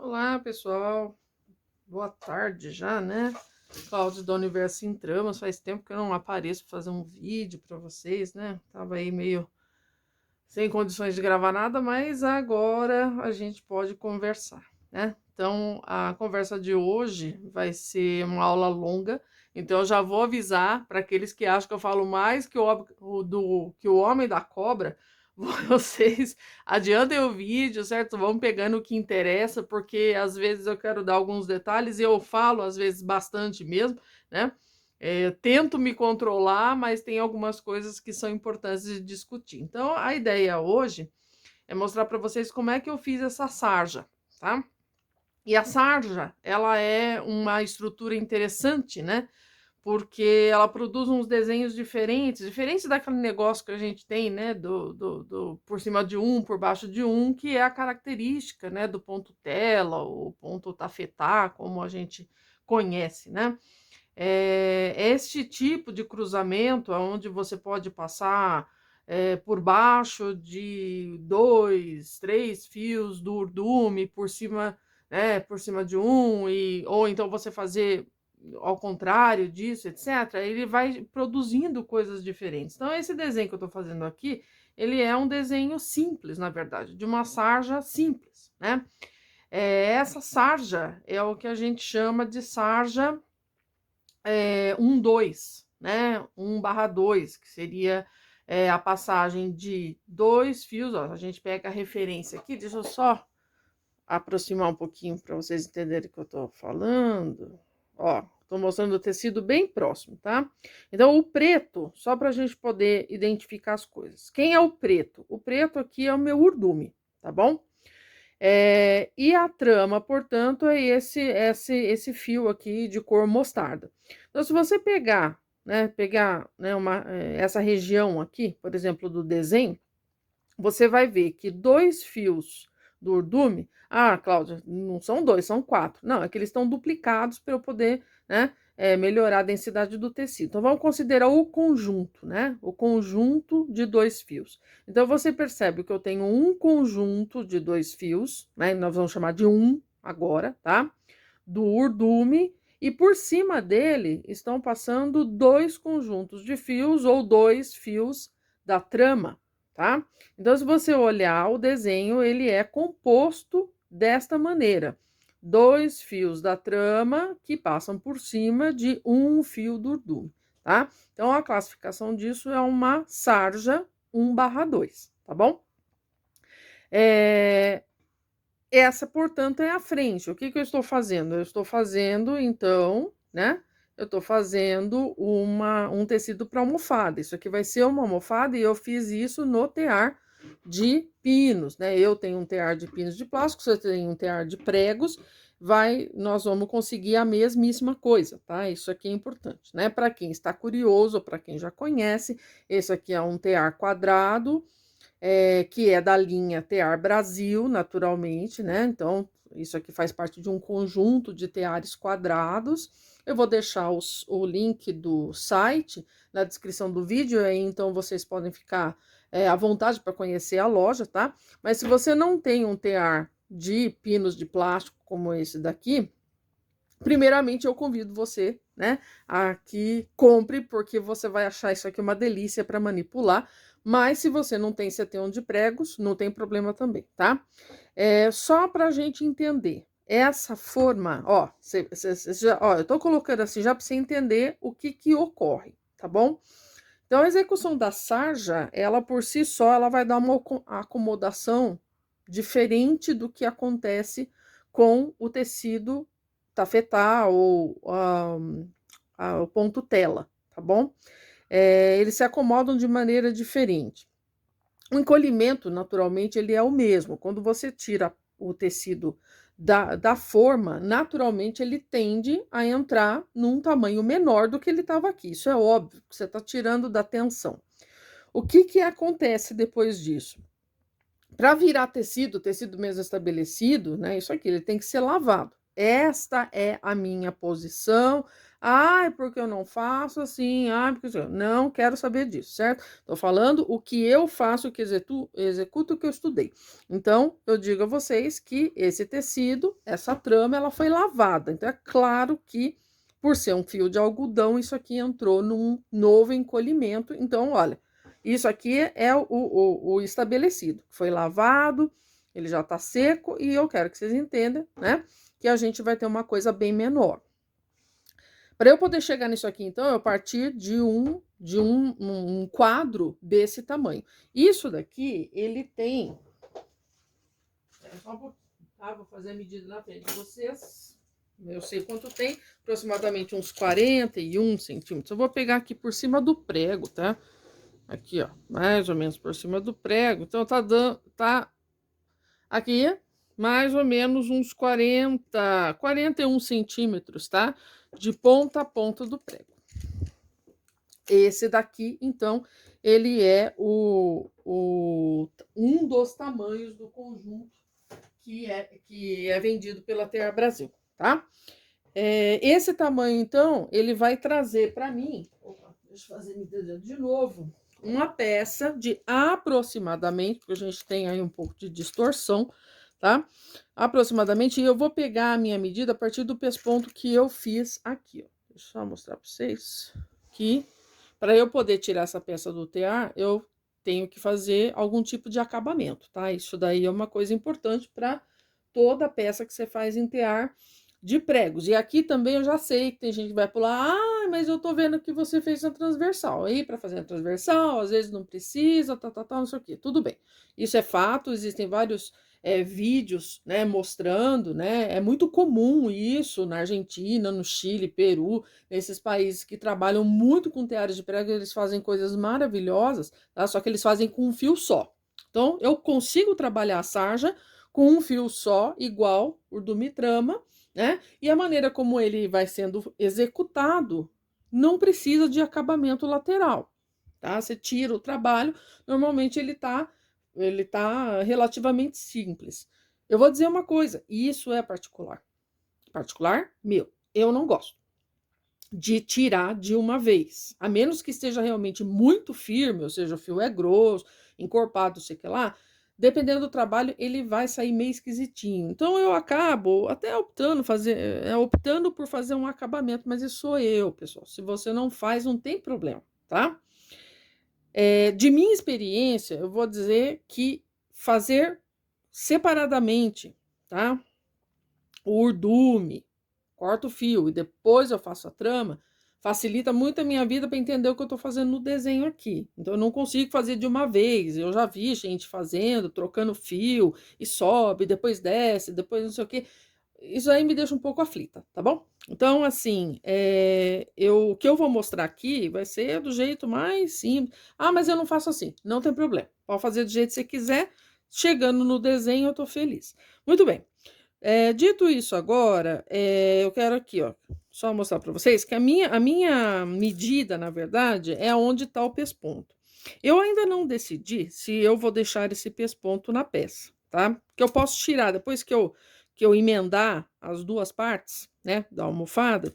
Olá, pessoal. Boa tarde já, né? Cláudio do Universo em Tramas. Faz tempo que eu não apareço para fazer um vídeo para vocês, né? Tava aí meio sem condições de gravar nada, mas agora a gente pode conversar, né? Então, a conversa de hoje vai ser uma aula longa, então eu já vou avisar para aqueles que acham que eu falo mais que que o Homem da Cobra, vocês adiantem o vídeo, certo? Vamos pegando o que interessa, porque às vezes eu quero dar alguns detalhes e eu falo, às vezes, bastante mesmo, né? Tento me controlar, mas tem algumas coisas que são importantes de discutir. Então, a ideia hoje é mostrar para vocês como é que eu fiz essa sarja, tá? E a sarja, ela é uma estrutura interessante, né? Porque ela produz uns desenhos diferentes daquele negócio que a gente tem, né? Do por cima de um, por baixo de um, que é a característica, né? Do ponto tela, ou ponto tafetá, como a gente conhece, né? Este tipo de cruzamento, onde você pode passar por baixo de 2, 3 fios do urdume, por cima, né, por cima de um, ou então você fazer ao contrário disso, etc., ele vai produzindo coisas diferentes. Então, esse desenho que eu estou fazendo aqui, ele é um desenho simples, na verdade, de uma sarja simples, né? Essa sarja é o que a gente chama de sarja 1/2, né? 1/2, que seria a passagem de 2 fios. Ó, a gente pega a referência aqui, deixa eu só aproximar um pouquinho para vocês entenderem o que eu estou falando. Ó, estou mostrando o tecido bem próximo, tá? Então, o preto, só para a gente poder identificar as coisas. Quem é o preto? O preto aqui é o meu urdume, tá bom? E a trama, portanto, é esse fio aqui de cor mostarda. Então, se você pegar, né, essa região aqui, por exemplo, do desenho, você vai ver que 2 fios do urdume, Cláudia, não são 2, são 4. Não, é que eles estão duplicados para eu poder, né, melhorar a densidade do tecido. Então, vamos considerar o conjunto, né? O conjunto de 2 fios. Então, você percebe que eu tenho um conjunto de 2 fios, né? Nós vamos chamar de um agora, tá? Do urdume, e por cima dele estão passando 2 conjuntos de fios ou 2 fios da trama, tá? Então, se você olhar o desenho, ele é composto desta maneira: 2 fios da trama que passam por cima de um fio do urdume, tá? Então, a classificação disso é uma sarja 1/2, tá bom? Essa, portanto, é a frente. O que eu estou fazendo? Eu estou fazendo, então, né? Eu estou fazendo um tecido para almofada. Isso aqui vai ser uma almofada e eu fiz isso no tear de pinos, né? Eu tenho um tear de pinos de plástico, você tem um tear de pregos, nós vamos conseguir a mesmíssima coisa, tá? Isso aqui é importante, né? Para quem está curioso, para quem já conhece, esse aqui é um tear quadrado, que é da linha Tear Brasil, naturalmente, né? Então, isso aqui faz parte de um conjunto de teares quadrados. Eu vou deixar o link do site na descrição do vídeo, aí então vocês podem ficar à vontade para conhecer a loja, tá? Mas se você não tem um tear de pinos de plástico como esse daqui, primeiramente eu convido você, né, a que compre, porque você vai achar isso aqui uma delícia para manipular. Mas se você não tem, você tem um de pregos, não tem problema também, tá? Só para a gente entender, essa forma, ó, ó, eu tô colocando assim já para você entender o que ocorre, tá bom? Então, a execução da sarja, ela por si só, ela vai dar uma acomodação diferente do que acontece com o tecido tafetá ou o ponto tela, tá bom? Eles se acomodam de maneira diferente. O encolhimento, naturalmente, ele é o mesmo. Quando você tira o tecido da forma, naturalmente ele tende a entrar num tamanho menor do que ele estava aqui. Isso é óbvio, que você está tirando da tensão. O que acontece depois disso? Para virar tecido mesmo estabelecido, né? Isso aqui, ele tem que ser lavado. Esta é a minha posição, Ai, porque eu não faço assim, ai, porque eu não quero saber disso, certo? Tô falando o que eu faço, o que executo o que eu estudei. Então, eu digo a vocês que esse tecido, essa trama, ela foi lavada. Então, é claro que, por ser um fio de algodão, isso aqui entrou num novo encolhimento. Então, olha, isso aqui é o estabelecido. Foi lavado, ele já tá seco, e eu quero que vocês entendam, né? Que a gente vai ter uma coisa bem menor. Para eu poder chegar nisso aqui, então, eu partir de um quadro desse tamanho. Isso daqui, ele tem... Só um pouquinho, tá? Vou fazer a medida na frente de vocês. Eu sei quanto tem, aproximadamente uns 41 centímetros. Eu vou pegar aqui por cima do prego, tá? Aqui, ó, mais ou menos por cima do prego. Então, tá dando... Tá aqui, mais ou menos uns 41 centímetros, tá? De ponta a ponta do prego. Esse daqui, então, ele é um dos tamanhos do conjunto que é vendido pela TR Brasil, tá? Esse tamanho, então, ele vai trazer para mim... Opa, deixa eu fazer medida de novo. Uma peça de aproximadamente, porque a gente tem aí um pouco de distorção, tá? Aproximadamente, e eu vou pegar a minha medida a partir do pesponto que eu fiz aqui, ó. Deixa eu só mostrar para vocês que, para eu poder tirar essa peça do tear, eu tenho que fazer algum tipo de acabamento, tá? Isso daí é uma coisa importante para toda peça que você faz em tear de pregos. E aqui também eu já sei que tem gente que vai pular, ah, mas eu tô vendo que você fez na transversal. Aí, para fazer a transversal, às vezes não precisa, não sei o quê. Tudo bem. Isso é fato, existem vários vídeos, né, mostrando, né? É muito comum isso na Argentina, no Chile, Peru, nesses países que trabalham muito com teares de prego, eles fazem coisas maravilhosas, tá? Só que eles fazem com um fio só. Então, eu consigo trabalhar a sarja com um fio só, igual o do mitrama, né? E a maneira como ele vai sendo executado não precisa de acabamento lateral, tá? Você tira o trabalho, normalmente ele tá relativamente simples. Eu vou dizer uma coisa, isso é particular. Particular meu, eu não gosto de tirar de uma vez, a menos que esteja realmente muito firme, ou seja, o fio é grosso, encorpado, sei que lá, dependendo do trabalho, ele vai sair meio esquisitinho. Então eu acabo até optando por fazer um acabamento, mas isso sou eu, pessoal. Se você não faz, não tem problema, tá? De minha experiência, eu vou dizer que fazer separadamente, tá? O urdume, corto o fio e depois eu faço a trama, facilita muito a minha vida para entender o que eu estou fazendo no desenho aqui. Então, eu não consigo fazer de uma vez. Eu já vi gente fazendo, trocando fio, e sobe, depois desce, depois não sei o quê. Isso aí me deixa um pouco aflita, tá bom? Então, assim, o que eu vou mostrar aqui vai ser do jeito mais simples. Ah, mas eu não faço assim. Não tem problema. Pode fazer do jeito que você quiser. Chegando no desenho, eu tô feliz. Muito bem. Dito isso agora, eu quero aqui, ó, só mostrar para vocês que a minha medida, na verdade, é onde está o pesponto. Eu ainda não decidi se eu vou deixar esse pesponto na peça, tá? Que eu posso tirar depois que eu emendar as duas partes, né, da almofada,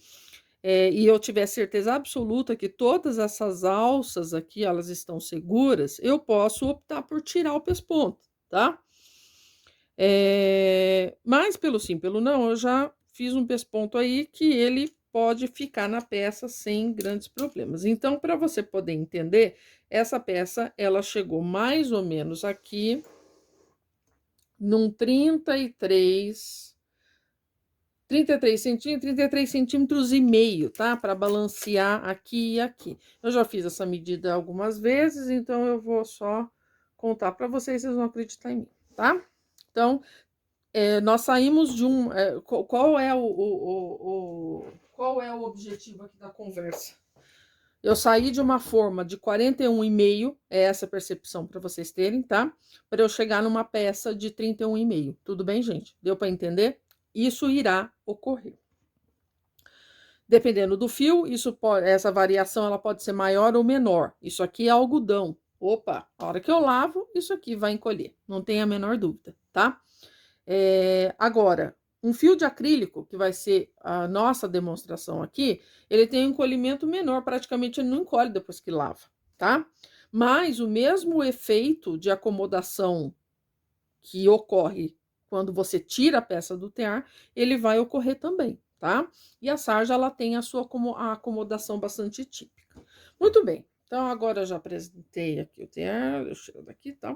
e eu tiver certeza absoluta que todas essas alças aqui, elas estão seguras, eu posso optar por tirar o pesponto, tá? Mas pelo sim, pelo não, eu já fiz um pesponto aí que ele pode ficar na peça sem grandes problemas. Então, para você poder entender, essa peça, ela chegou mais ou menos aqui num 33 centímetros, 33 centímetros e meio, tá? Para balancear aqui e aqui. Eu já fiz essa medida algumas vezes, então eu vou só contar para vocês vão acreditar em mim, tá? Então, nós saímos de um... qual é o objetivo aqui da conversa? Eu saí de uma forma de 41,5, é essa percepção para vocês terem, tá? Para eu chegar numa peça de 31,5. Tudo bem, gente? Deu para entender? Isso irá ocorrer. Dependendo do fio, essa variação ela pode ser maior ou menor. Isso aqui é algodão. Opa, a hora que eu lavo, isso aqui vai encolher. Não tem a menor dúvida, tá? Agora, Um fio de acrílico, que vai ser a nossa demonstração aqui, ele tem um encolhimento menor, praticamente ele não encolhe depois que lava, tá? Mas o mesmo efeito de acomodação que ocorre quando você tira a peça do tear, ele vai ocorrer também, tá? E a sarja, ela tem a sua acomodação bastante típica. Muito bem, então agora eu já apresentei aqui o tear, eu tiro daqui, tá?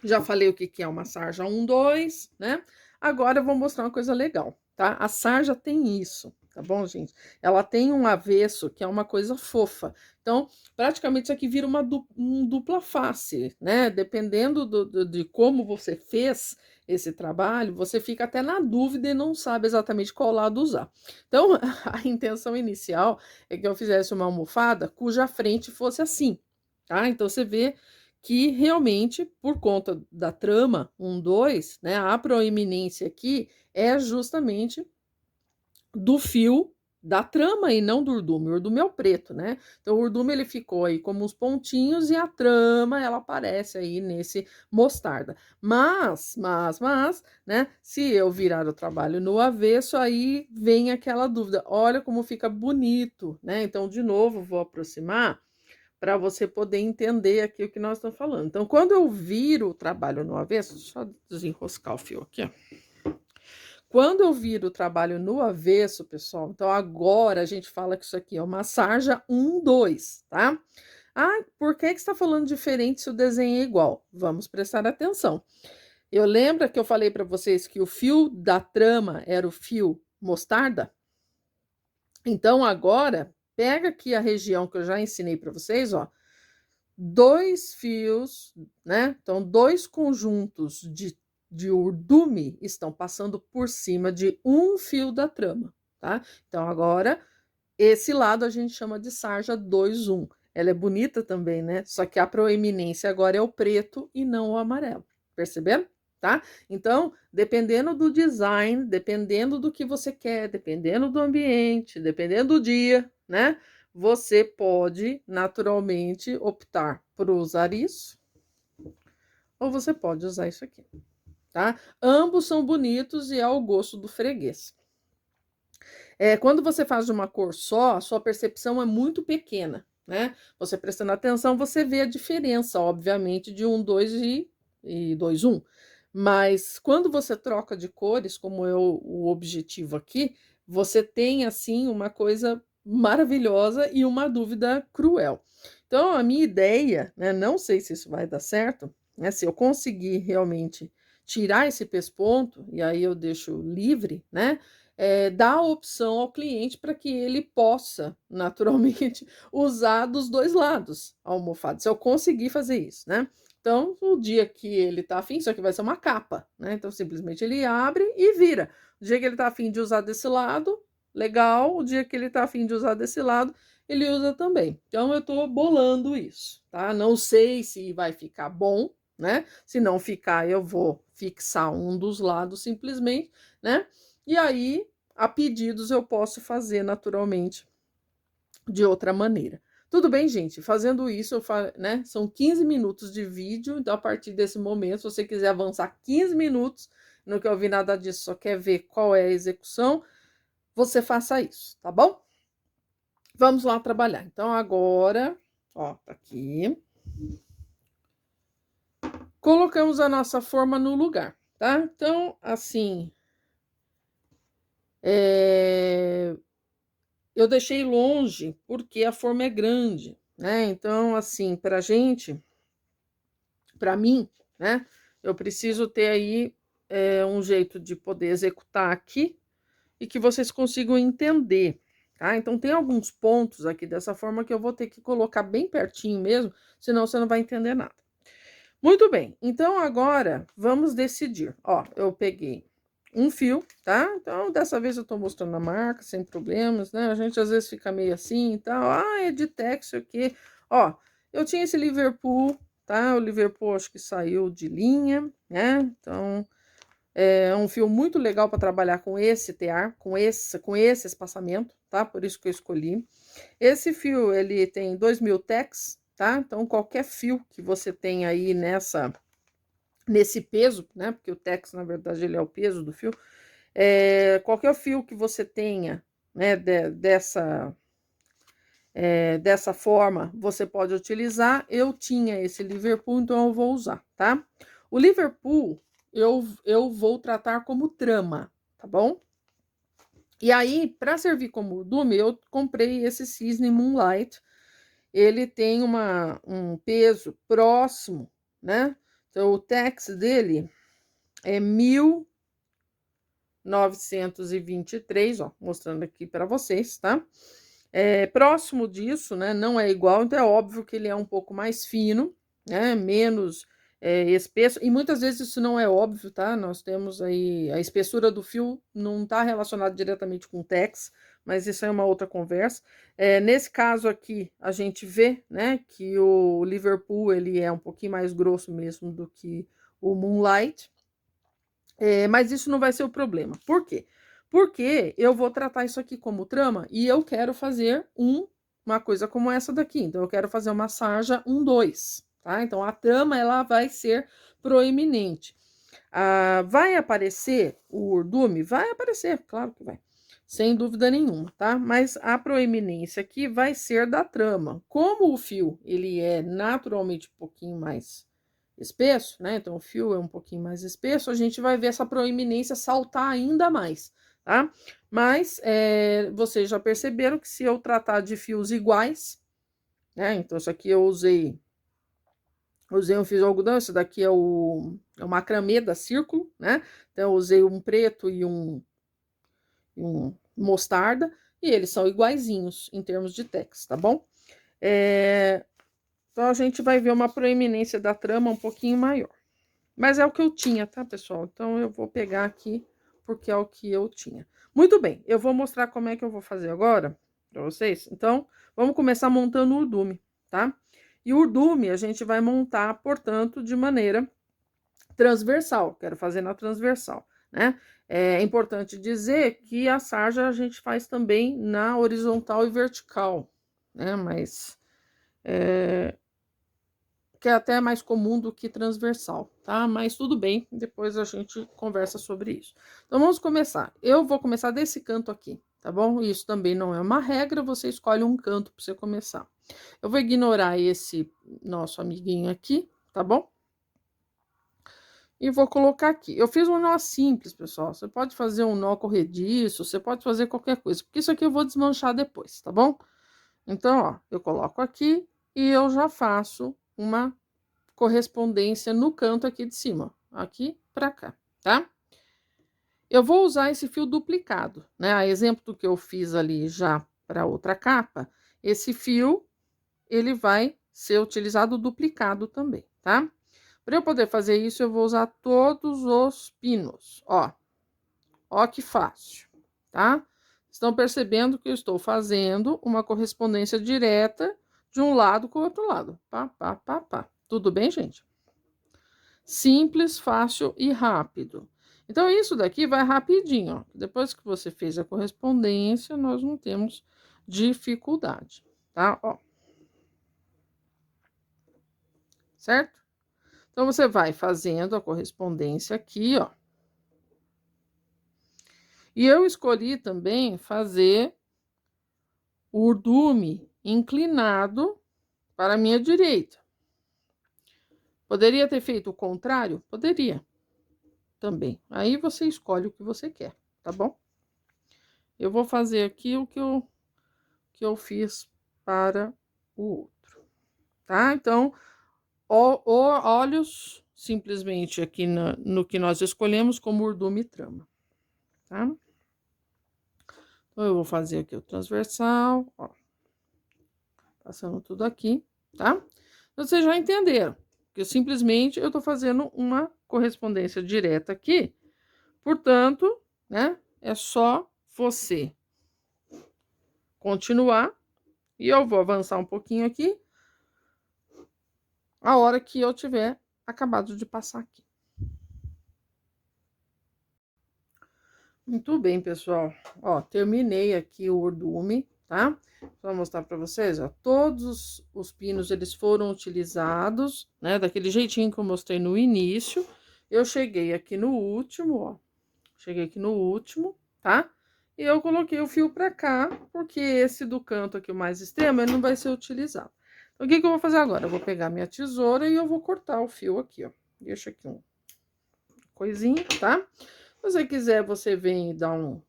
Já falei o que é uma sarja 1, 2, né? Agora eu vou mostrar uma coisa legal, tá? A sarja tem isso, tá bom, gente? Ela tem um avesso que é uma coisa fofa. Então, praticamente isso aqui vira uma dupla face, né? Dependendo de como você fez esse trabalho, você fica até na dúvida e não sabe exatamente qual lado usar. Então, a intenção inicial é que eu fizesse uma almofada cuja frente fosse assim, tá? Então, você vê que realmente, por conta da trama 1, 2, né, a proeminência aqui é justamente do fio da trama e não do urdume. O urdume é o preto, né? Então, o urdume ele ficou aí como uns pontinhos e a trama ela aparece aí nesse mostarda. Mas, né? Se eu virar o trabalho no avesso, aí vem aquela dúvida. Olha como fica bonito, né? Então, de novo, vou aproximar para você poder entender aqui o que nós estamos falando. Então, quando eu viro o trabalho no avesso, deixa eu desenroscar o fio aqui, ó. Quando eu viro o trabalho no avesso, pessoal, então agora a gente fala que isso aqui é uma sarja 1, 2, tá? Ah, por que que está falando diferente se o desenho é igual? Vamos prestar atenção. Eu lembro que eu falei para vocês que o fio da trama era o fio mostarda? Então, agora, pega aqui a região que eu já ensinei para vocês, ó. 2 fios, né? Então, 2 conjuntos de urdume estão passando por cima de um fio da trama, tá? Então, agora, esse lado a gente chama de sarja 2, 1. Ela é bonita também, né? Só que a proeminência agora é o preto e não o amarelo. Perceberam? Tá? Então, dependendo do design, dependendo do que você quer, dependendo do ambiente, dependendo do dia, né? Você pode naturalmente optar por usar isso, ou você pode usar isso aqui, tá? Ambos são bonitos e é ao gosto do freguês. Quando você faz de uma cor só, a sua percepção é muito pequena, né? Você prestando atenção, você vê a diferença, obviamente, de 1, 2 e 2, 1. Mas quando você troca de cores, como é o objetivo aqui, você tem, assim, uma coisa maravilhosa e uma dúvida cruel. Então, a minha ideia, né, não sei se isso vai dar certo, né, se eu conseguir realmente tirar esse pesponto, e aí eu deixo livre, né, dá a opção ao cliente para que ele possa, naturalmente, usar dos 2 lados a almofada, se eu conseguir fazer isso, né. Então, o dia que ele tá afim, isso aqui vai ser uma capa, né, então simplesmente ele abre e vira. O dia que ele tá afim de usar desse lado, legal, o dia que ele tá afim de usar desse lado, ele usa também. Então eu tô bolando isso, tá. Não sei se vai ficar bom, né, se não ficar eu vou fixar um dos lados simplesmente, né, e aí, a pedidos, eu posso fazer naturalmente de outra maneira. Tudo bem, gente? Fazendo isso, né? São 15 minutos de vídeo, então a partir desse momento, se você quiser avançar 15 minutos, não quer ouvir nada disso, só quer ver qual é a execução, você faça isso, tá bom? Vamos lá trabalhar. Então, agora, ó, tá aqui. Colocamos a nossa forma no lugar, tá? Então, assim, eu deixei longe porque a forma é grande, né? Então, assim, pra gente, pra mim, né? Eu preciso ter aí um jeito de poder executar aqui e que vocês consigam entender, tá? Então, tem alguns pontos aqui dessa forma que eu vou ter que colocar bem pertinho mesmo, senão você não vai entender nada. Muito bem, então agora vamos decidir. Ó, eu peguei um fio, tá? Então, dessa vez eu tô mostrando a marca, sem problemas, né? A gente às vezes fica meio assim e tal. Ah, é de Tex, o quê? Ó, eu tinha esse Liverpool, tá? O Liverpool acho que saiu de linha, né? Então, é um fio muito legal para trabalhar com esse tear, com esse espaçamento, tá? Por isso que eu escolhi. Esse fio, ele tem 2000 Tex, tá? Então, qualquer fio que você tem aí nesse peso, né? Porque o Tex, na verdade, ele é o peso do fio. Qualquer fio que você tenha, né, dessa forma, você pode utilizar. Eu tinha esse Liverpool, então eu vou usar, tá? O Liverpool, eu vou tratar como trama, tá bom? E aí, para servir como dume, eu comprei esse Cisne Moonlight. Ele tem um peso próximo, né? Então, o tax dele é 1923, ó, mostrando aqui para vocês, tá? Próximo disso, né? Não é igual, então é óbvio que ele é um pouco mais fino, né? Menos espesso, e muitas vezes isso não é óbvio, tá? Nós temos aí a espessura do fio não está relacionada diretamente com o tex, mas isso é uma outra conversa. Nesse caso aqui, a gente vê, né, que o Liverpool ele é um pouquinho mais grosso mesmo do que o Moonlight, mas isso não vai ser o problema. Por quê? Porque eu vou tratar isso aqui como trama e eu quero fazer uma coisa como essa daqui. Então, eu quero fazer uma sarja 1-2, tá? Então, a trama, ela vai ser proeminente. Vai aparecer o urdume? Vai aparecer, claro que vai. Sem dúvida nenhuma, tá? Mas a proeminência aqui vai ser da trama. Como o fio, ele é naturalmente um pouquinho mais espesso, né? Então, o fio é um pouquinho mais espesso, a gente vai ver essa proeminência saltar ainda mais, tá? Mas, vocês já perceberam que se eu tratar de fios iguais, né? Então, isso aqui eu usei um fio de algodão, esse daqui é o macramê da Círculo, né? Então, eu usei um preto e um mostarda, e eles são iguaizinhos em termos de tex, tá bom? Então, a gente vai ver uma proeminência da trama um pouquinho maior. Mas é o que eu tinha, tá, pessoal? Então, eu vou pegar aqui, porque é o que eu tinha. Muito bem, eu vou mostrar como é que eu vou fazer agora para vocês. Então, vamos começar montando o urdume, tá? E o urdume a gente vai montar, portanto, de maneira transversal. Quero fazer na transversal, né? É importante dizer que a sarja a gente faz também na horizontal e vertical, né? Mas que é até mais comum do que transversal, tá? Mas tudo bem, depois a gente conversa sobre isso. Então, vamos começar. Eu vou começar desse canto aqui, tá bom? Isso também não é uma regra, você escolhe um canto para você começar. Eu vou ignorar esse nosso amiguinho aqui, tá bom? E vou colocar aqui. Eu fiz um nó simples, pessoal. Você pode fazer um nó corrediço, você pode fazer qualquer coisa, porque isso aqui eu vou desmanchar depois, tá bom? Então, ó, eu coloco aqui e eu já faço uma correspondência no canto aqui de cima, aqui para cá, tá? Eu vou usar esse fio duplicado, né? A exemplo do que eu fiz ali já para outra capa, esse fio, ele vai ser utilizado duplicado também, tá? Para eu poder fazer isso, eu vou usar todos os pinos, ó. Ó que fácil, tá? Estão percebendo que eu estou fazendo uma correspondência direta de um lado com o outro lado. Pá, pá, pá, pá. Tudo bem, gente? Simples, fácil e rápido. Então, isso daqui vai rapidinho, ó. Depois que você fez a correspondência, nós não temos dificuldade, tá? Ó. Certo? Então, você vai fazendo a correspondência aqui, ó. E eu escolhi também fazer o urdume inclinado para a minha direita. Poderia ter feito o contrário? Poderia também. Aí você escolhe o que você quer, tá bom? Eu vou fazer aqui o que eu fiz para o outro, tá? Então, olhos simplesmente aqui no que nós escolhemos como urdume e trama, tá? Então, eu vou fazer aqui o transversal, ó. Passando tudo aqui, tá? Vocês já entenderam, que simplesmente eu tô fazendo uma correspondência direta aqui, portanto, né, é só você continuar, e eu vou avançar um pouquinho aqui, a hora que eu tiver acabado de passar aqui. Muito bem, pessoal. Ó, terminei aqui o urdume, tá? Vou mostrar para vocês, ó. Todos os pinos, eles foram utilizados, né? Daquele jeitinho que eu mostrei no início. Eu cheguei aqui no último, ó. cheguei aqui no último, tá? E eu coloquei o fio pra cá, porque esse do canto aqui, o mais extremo, ele não vai ser utilizado. Então, o que que eu vou fazer agora? Eu vou pegar minha tesoura e eu vou cortar o fio aqui, ó. Deixa aqui um coisinha, tá? Se você quiser, você vem e dá um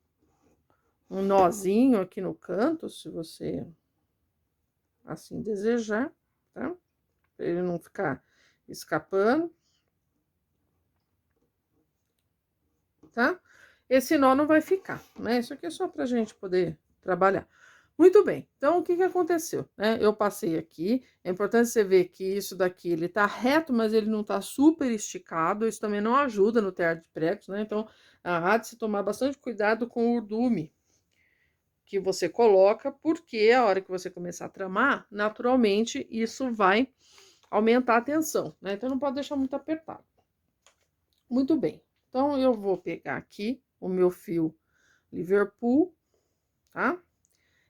nozinho aqui no canto, se você assim desejar, tá? Pra ele não ficar escapando. Tá? Esse nó não vai ficar, né? Isso aqui é só pra gente poder trabalhar. Muito bem, então o que que aconteceu, né? Eu passei aqui, é importante você ver que isso daqui, ele tá reto, mas ele não tá super esticado, isso também não ajuda no tear de pregos, né? Então, há de se tomar bastante cuidado com o urdume que você coloca, porque a hora que você começar a tramar, naturalmente, isso vai aumentar a tensão, né? Então, não pode deixar muito apertado. Muito bem, então eu vou pegar aqui o meu fio Liverpool, tá?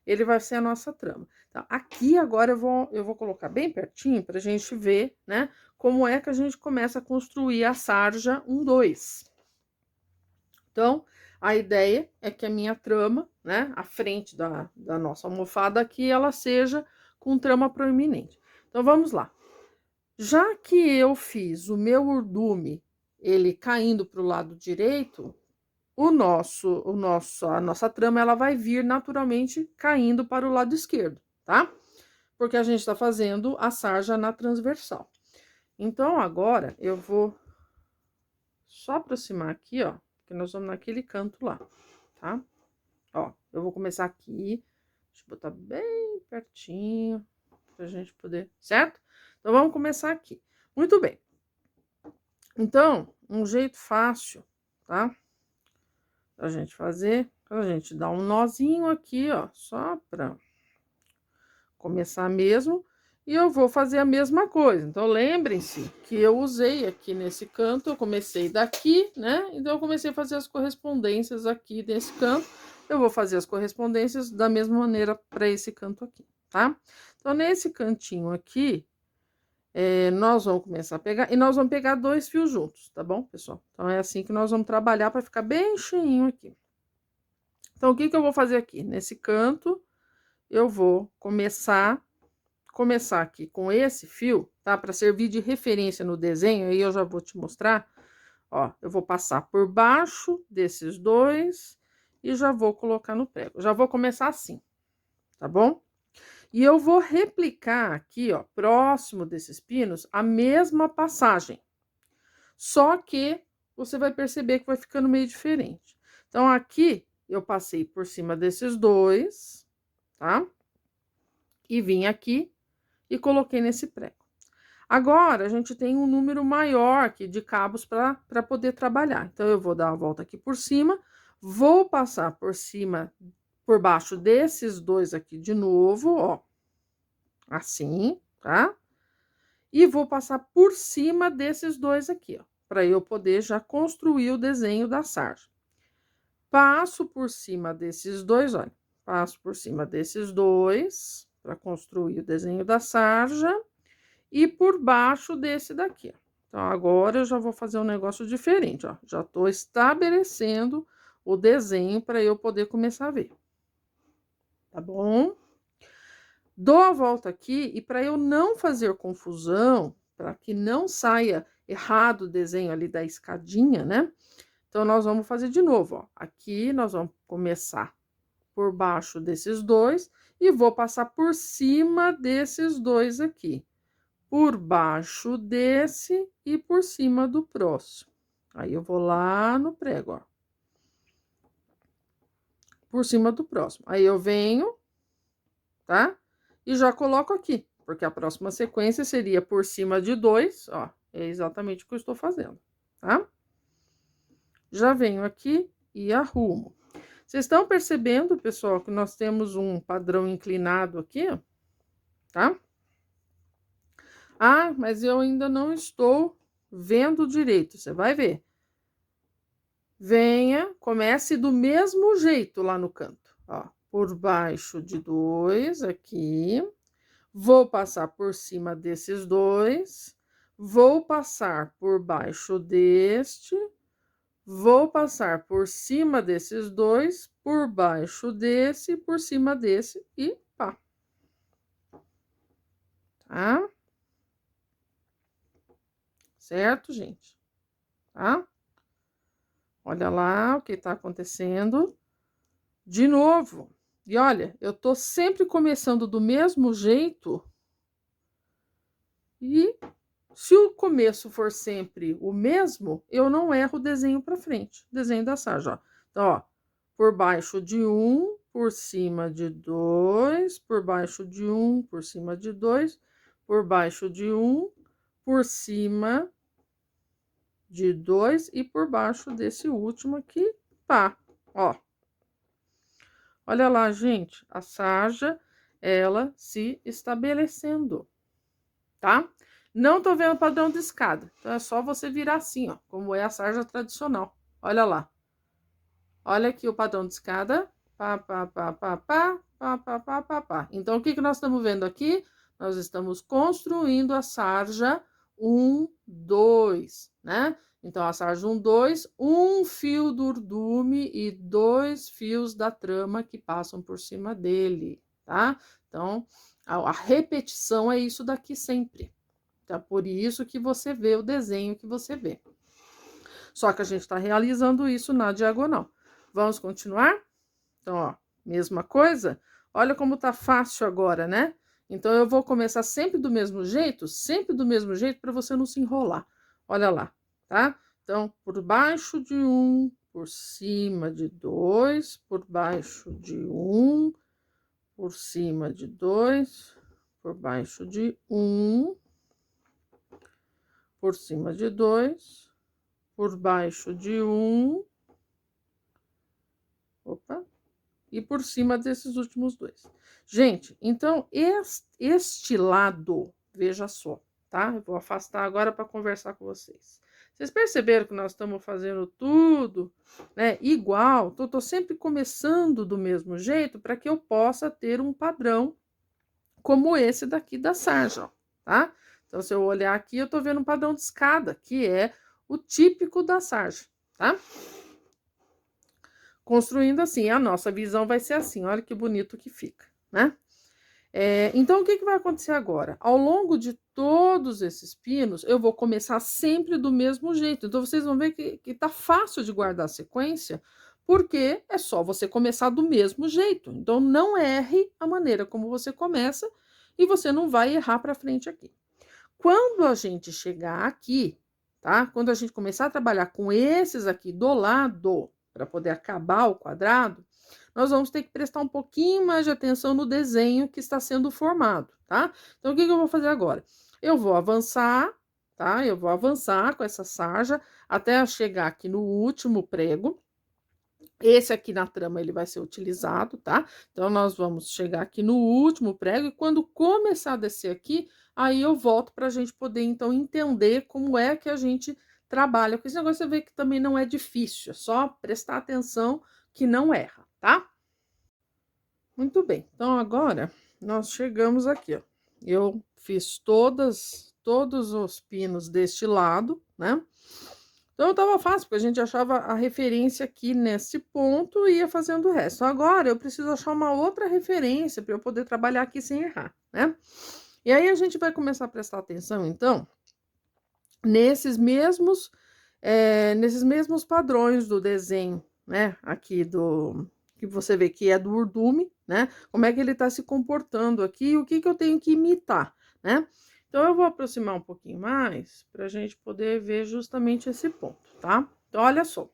Ele vai ser a nossa trama. Então, aqui agora eu vou colocar bem pertinho pra gente ver, né, como é que a gente começa a construir a sarja 1, 2. Então, a ideia é que a minha trama, né, a frente da nossa almofada aqui, ela seja com trama proeminente. Então, vamos lá. Já que eu fiz o meu urdume, ele caindo para o lado direito, a nossa trama, ela vai vir naturalmente caindo para o lado esquerdo, tá? Porque a gente está fazendo a sarja na transversal. Então, agora, eu vou só aproximar aqui, ó, que nós vamos naquele canto lá, tá? Ó, eu vou começar aqui, deixa eu botar bem pertinho, pra gente poder, certo? Então, vamos começar aqui. Muito bem. Então, um jeito fácil, tá? A gente fazer, a gente dá um nozinho aqui, ó, só pra começar mesmo. E eu vou fazer a mesma coisa. Então, lembrem-se que eu usei aqui nesse canto, eu comecei daqui, né? Então, eu comecei a fazer as correspondências aqui desse canto. Eu vou fazer as correspondências da mesma maneira para esse canto aqui, tá? Então, nesse cantinho aqui, nós vamos começar a pegar, e nós vamos pegar 2 fios juntos, tá bom, pessoal? Então, é assim que nós vamos trabalhar para ficar bem cheinho aqui. Então, o que que eu vou fazer aqui? Nesse canto, eu vou começar aqui com esse fio, tá? Para servir de referência no desenho, aí eu já vou te mostrar. Ó, eu vou passar por baixo desses 2 e já vou colocar no prego. Já vou começar assim, tá bom? E eu vou replicar aqui, ó, próximo desses pinos, a mesma passagem. Só que você vai perceber que vai ficando meio diferente. Então, aqui eu passei por cima desses 2, tá? E vim aqui e coloquei nesse prego. Agora, a gente tem um número maior aqui de cabos para poder trabalhar. Então, eu vou dar a volta aqui por cima, vou passar por cima, por baixo desses 2 aqui de novo, ó. Assim, tá? E vou passar por cima desses 2 aqui, ó, para eu poder já construir o desenho da sarja. Passo por cima desses 2, olha, passo por cima desses 2 para construir o desenho da sarja e por baixo desse daqui, ó. Então, agora eu já vou fazer um negócio diferente, ó. Já tô estabelecendo o desenho para eu poder começar a ver. Tá bom? Dou a volta aqui e para eu não fazer confusão, para que não saia errado o desenho ali da escadinha, né? Então, nós vamos fazer de novo, ó. Aqui nós vamos começar por baixo desses 2 e vou passar por cima desses 2 aqui. Por baixo desse e por cima do próximo. Aí, eu vou lá no prego, ó. Por cima do próximo. Aí, eu venho, tá? E já coloco aqui, porque a próxima sequência seria por cima de 2, ó. É exatamente o que eu estou fazendo, tá? Já venho aqui e arrumo. Vocês estão percebendo, pessoal, que nós temos um padrão inclinado aqui, ó, tá? Ah, mas eu ainda não estou vendo direito, você vai ver. Venha, comece do mesmo jeito lá no canto, ó. Por baixo de 2 aqui, vou passar por cima desses 2, vou passar por baixo deste, vou passar por cima desses dois, por baixo desse, por cima desse e pá. Tá? Certo, gente? Tá? Olha lá o que tá acontecendo. De novo. E olha, eu tô sempre começando do mesmo jeito. E se o começo for sempre o mesmo, eu não erro o desenho para frente. Desenho da sarja, ó. Então, ó, por baixo de um, por cima de dois, por baixo de um, por cima de dois, por baixo de um, por cima de dois e por baixo desse último aqui, pá, ó. Olha lá, gente, a sarja, ela se estabelecendo, tá? Não tô vendo padrão de escada, então é só você virar assim, ó, como é a sarja tradicional. Olha lá. Olha aqui o padrão de escada. Pá, pá, pá, pá, pá, pá, pá, pá, pá, pá. Então, o que que nós estamos vendo aqui? Nós estamos construindo a sarja 1, 2, né? Então, a sarja 1, 2, um fio do urdume e 2 fios da trama que passam por cima dele, tá? Então, a repetição é isso daqui sempre. Tá? Por isso que você vê o desenho que você vê. Só que a gente está realizando isso na diagonal. Vamos continuar? Então, ó, mesma coisa. Olha como tá fácil agora, né? Então, eu vou começar sempre do mesmo jeito, para você não se enrolar. Olha lá, tá? Então, por baixo de um, por cima de dois, por baixo de um, por cima de dois, por baixo de um, por cima de dois, por baixo de um, opa, e por cima desses últimos dois. Gente, então, este lado, veja só, tá? Eu vou afastar agora para conversar com vocês. Vocês perceberam que nós estamos fazendo tudo, né, igual? Tô sempre começando do mesmo jeito para que eu possa ter um padrão como esse daqui da sarja, ó, tá? Então, se eu olhar aqui, eu tô vendo um padrão de escada, que é o típico da sarja, tá? Construindo assim, a nossa visão vai ser assim, olha que bonito que fica, né? Então, o que que vai acontecer agora? Ao longo de todos esses pinos, eu vou começar sempre do mesmo jeito. Então, vocês vão ver que tá fácil de guardar a sequência, porque é só você começar do mesmo jeito. Então, não erre a maneira como você começa e você não vai errar para frente aqui. Quando a gente chegar aqui, tá? Quando a gente começar a trabalhar com esses aqui do lado, para poder acabar o quadrado, nós vamos ter que prestar um pouquinho mais de atenção no desenho que está sendo formado, tá? Então, o que que eu vou fazer agora? Eu vou avançar, tá? Eu vou avançar com essa sarja até chegar aqui no último prego. Esse aqui na trama ele vai ser utilizado, tá? Então, nós vamos chegar aqui no último prego e quando começar a descer aqui, aí eu volto para a gente poder, então, entender como é que a gente trabalha com esse negócio. Você vê que também não é difícil, é só prestar atenção que não erra, tá? Muito bem, então agora nós chegamos aqui, ó. Eu fiz todos os pinos deste lado, né? Então, tava fácil, porque a gente achava a referência aqui nesse ponto e ia fazendo o resto. Agora, eu preciso achar uma outra referência para eu poder trabalhar aqui sem errar, né? E aí, a gente vai começar a prestar atenção, então, nesses mesmos padrões do desenho, né? Aqui do... que você vê que é do urdume, né? Como é que ele está se comportando aqui e o que que eu tenho que imitar, né? Então, eu vou aproximar um pouquinho mais para a gente poder ver justamente esse ponto, tá? Então, olha só.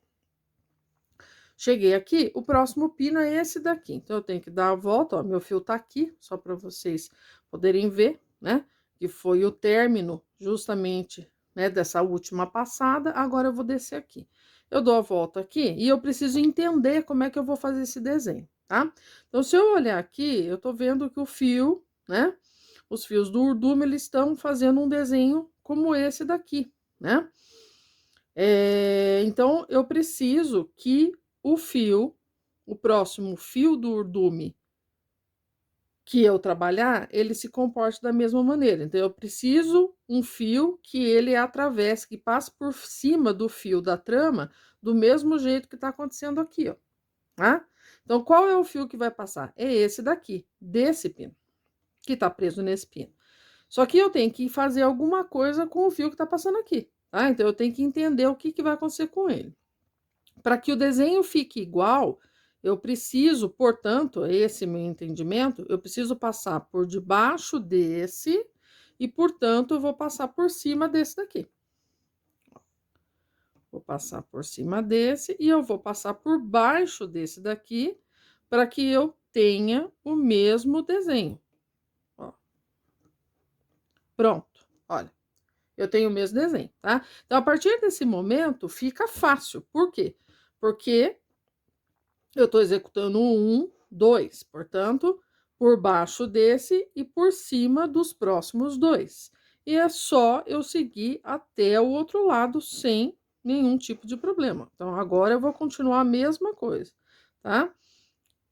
Cheguei aqui, o próximo pino é esse daqui. Então, eu tenho que dar a volta, ó, meu fio tá aqui, só para vocês poderem ver, né? Que foi o término, justamente, né, dessa última passada. Agora, eu vou descer aqui. Eu dou a volta aqui e eu preciso entender como é que eu vou fazer esse desenho, tá? Então, se eu olhar aqui, eu tô vendo que o fio, né? Os fios do urdume, eles estão fazendo um desenho como esse daqui, né? Então, eu preciso que o próximo fio do urdume que eu trabalhar, ele se comporte da mesma maneira. Então, eu preciso um fio que ele atravesse, que passe por cima do fio da trama, do mesmo jeito que tá acontecendo aqui, ó, tá? Então, qual é o fio que vai passar? É esse daqui, desse pino, que tá preso nesse pino. Só que eu tenho que fazer alguma coisa com o fio que tá passando aqui, tá? Então, eu tenho que entender o que vai acontecer com ele. Para que o desenho fique igual, eu preciso, portanto, esse meu entendimento, eu preciso passar por debaixo desse e, portanto, eu vou passar por cima desse daqui. Vou passar por cima desse e eu vou passar por baixo desse daqui para que eu tenha o mesmo desenho. Ó. Pronto, olha, eu tenho o mesmo desenho, tá? Então, a partir desse momento, fica fácil. Por quê? Porque eu estou executando um, dois, portanto, por baixo desse e por cima dos próximos dois. E é só eu seguir até o outro lado sem nenhum tipo de problema. Então, agora eu vou continuar a mesma coisa, tá?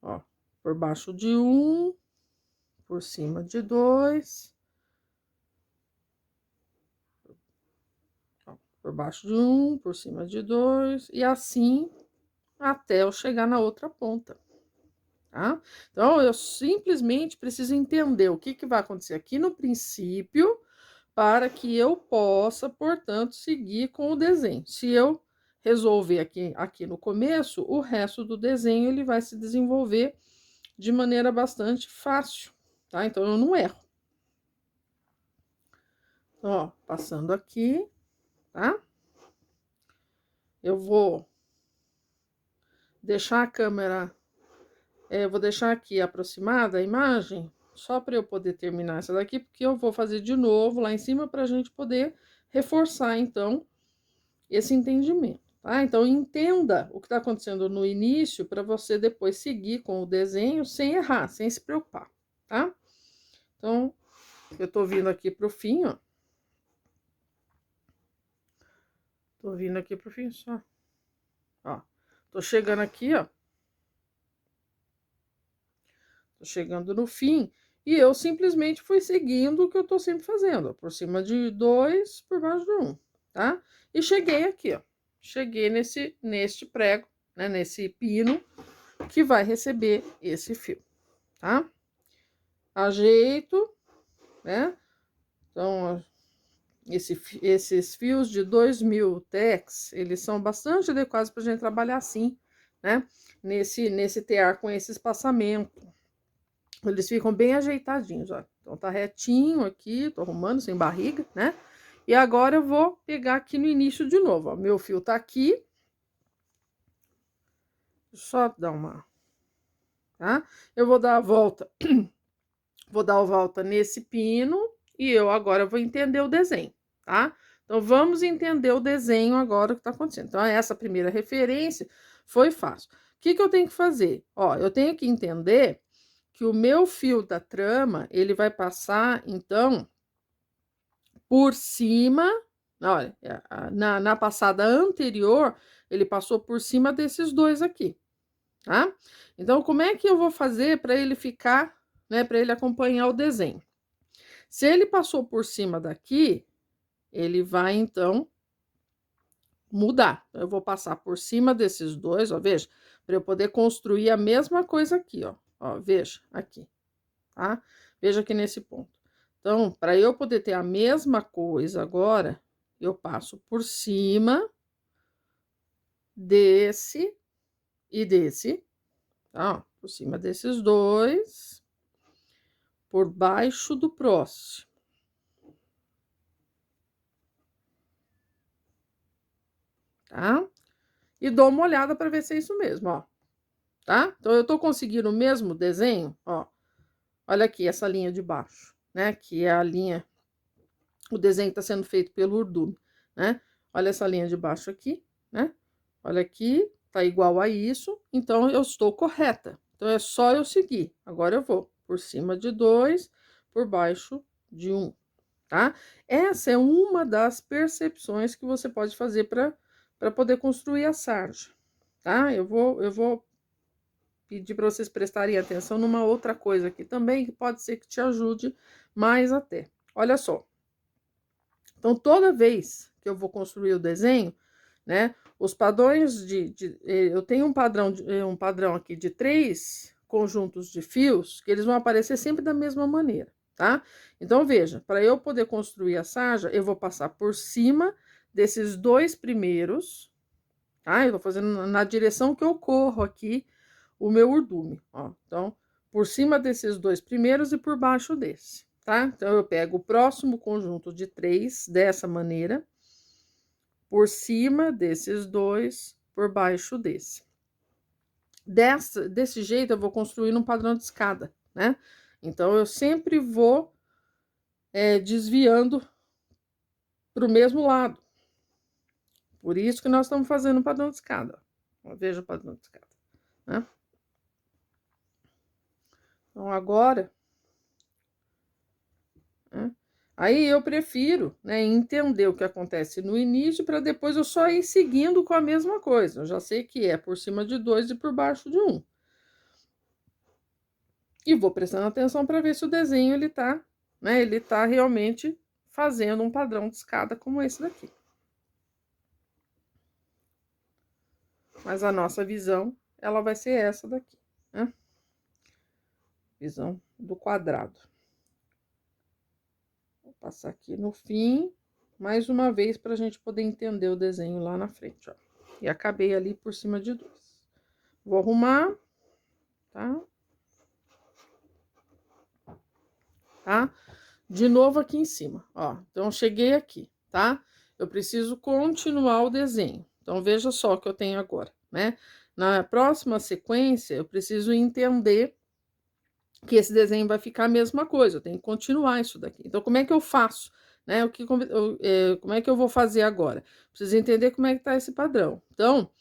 Ó, por baixo de um, por cima de dois. Ó, por baixo de um, por cima de dois, e assim até eu chegar na outra ponta. Tá? Então, eu simplesmente preciso entender o que vai acontecer aqui no princípio para que eu possa, portanto, seguir com o desenho. Se eu resolver aqui no começo, o resto do desenho ele vai se desenvolver de maneira bastante fácil, tá? Então, eu não erro. Ó, passando aqui, tá? Eu vou deixar a câmera... vou deixar aqui aproximada a imagem, só para eu poder terminar essa daqui, porque eu vou fazer de novo lá em cima para a gente poder reforçar, então, esse entendimento, tá? Então, entenda o que está acontecendo no início para você depois seguir com o desenho sem errar, sem se preocupar, tá? Então, eu tô vindo aqui pro fim, ó. Tô vindo aqui pro fim só. Ó, tô chegando aqui, ó. Tô chegando no fim e eu simplesmente fui seguindo o que eu tô sempre fazendo, ó, por cima de dois, por baixo de um, tá? E cheguei aqui, ó. Cheguei neste prego, né, nesse pino que vai receber esse fio, tá? Ajeito, né? Então, esses fios de 2000 tex, eles são bastante adequados pra gente trabalhar assim, né? Nesse tear com esse espaçamento. Eles ficam bem ajeitadinhos, ó. Então, tá retinho aqui, tô arrumando sem barriga, né? E agora eu vou pegar aqui no início de novo, ó. Meu fio tá aqui. Só dar uma... Tá? Eu vou dar a volta. Vou dar a volta nesse pino e eu agora vou entender o desenho, tá? Então, vamos entender o desenho agora que tá acontecendo. Então, essa primeira referência foi fácil. O que eu tenho que fazer? Ó, eu tenho que entender que o meu fio da trama, ele vai passar, então, por cima, olha, na passada anterior, ele passou por cima desses dois aqui, tá? Então, como é que eu vou fazer para ele ficar, né, para ele acompanhar o desenho? Se ele passou por cima daqui, ele vai, então, mudar. Eu vou passar por cima desses dois, ó, veja, para eu poder construir a mesma coisa aqui, ó, veja, aqui. Tá? Veja aqui nesse ponto. Então, para eu poder ter a mesma coisa agora, eu passo por cima desse e desse, tá? Por cima desses dois, por baixo do próximo. Tá? E dou uma olhada para ver se é isso mesmo, ó. Tá? Então, eu tô conseguindo o mesmo desenho, ó. Olha aqui essa linha de baixo, né? Que é a linha, o desenho está sendo feito pelo Urdume, né? Olha essa linha de baixo aqui, né? Olha aqui, tá igual a isso, então eu estou correta. Então, é só eu seguir. Agora eu vou por cima de dois, por baixo de um, tá? Essa é uma das percepções que você pode fazer para poder construir a sarja, tá? Eu vou pedir para vocês prestarem atenção numa outra coisa aqui também, que pode ser que te ajude mais até. Olha só. Então, toda vez que eu vou construir o desenho, né, Os padrões eu tenho um padrão aqui de 3 conjuntos de fios, que eles vão aparecer sempre da mesma maneira, tá? Então, veja, para eu poder construir a sarja, eu vou passar por cima desses 2 primeiros, tá? Eu vou fazendo na direção que eu corro aqui o meu urdume, ó. Então, por cima desses 2 primeiros e por baixo desse, tá? Então, eu pego o próximo conjunto de 3 dessa maneira, por cima desses 2, por baixo desse. Desse jeito, eu vou construir um padrão de escada, né? Então, eu sempre vou desviando para o mesmo lado. Por isso que nós estamos fazendo um padrão de escada. Ó. Veja o padrão de escada, né? Então, agora... Né? Aí eu prefiro, né, entender o que acontece no início para depois eu só ir seguindo com a mesma coisa. Eu já sei que é por cima de 2 e por baixo de 1. E vou prestando atenção para ver se o desenho ele tá realmente fazendo um padrão de escada como esse daqui. Mas a nossa visão, ela vai ser essa daqui, né? Visão do quadrado. Vou passar aqui no fim, mais uma vez, para a gente poder entender o desenho lá na frente, ó. E acabei ali por cima de 2. Vou arrumar, tá? Tá? De novo aqui em cima, ó. Então, cheguei aqui, tá? Eu preciso continuar o desenho. Então, veja só o que eu tenho agora, né? Na próxima sequência, eu preciso entender que esse desenho vai ficar a mesma coisa, eu tenho que continuar isso daqui. Então, como é que eu faço? Né? Como é que eu vou fazer agora? Preciso entender como é que tá esse padrão. Então,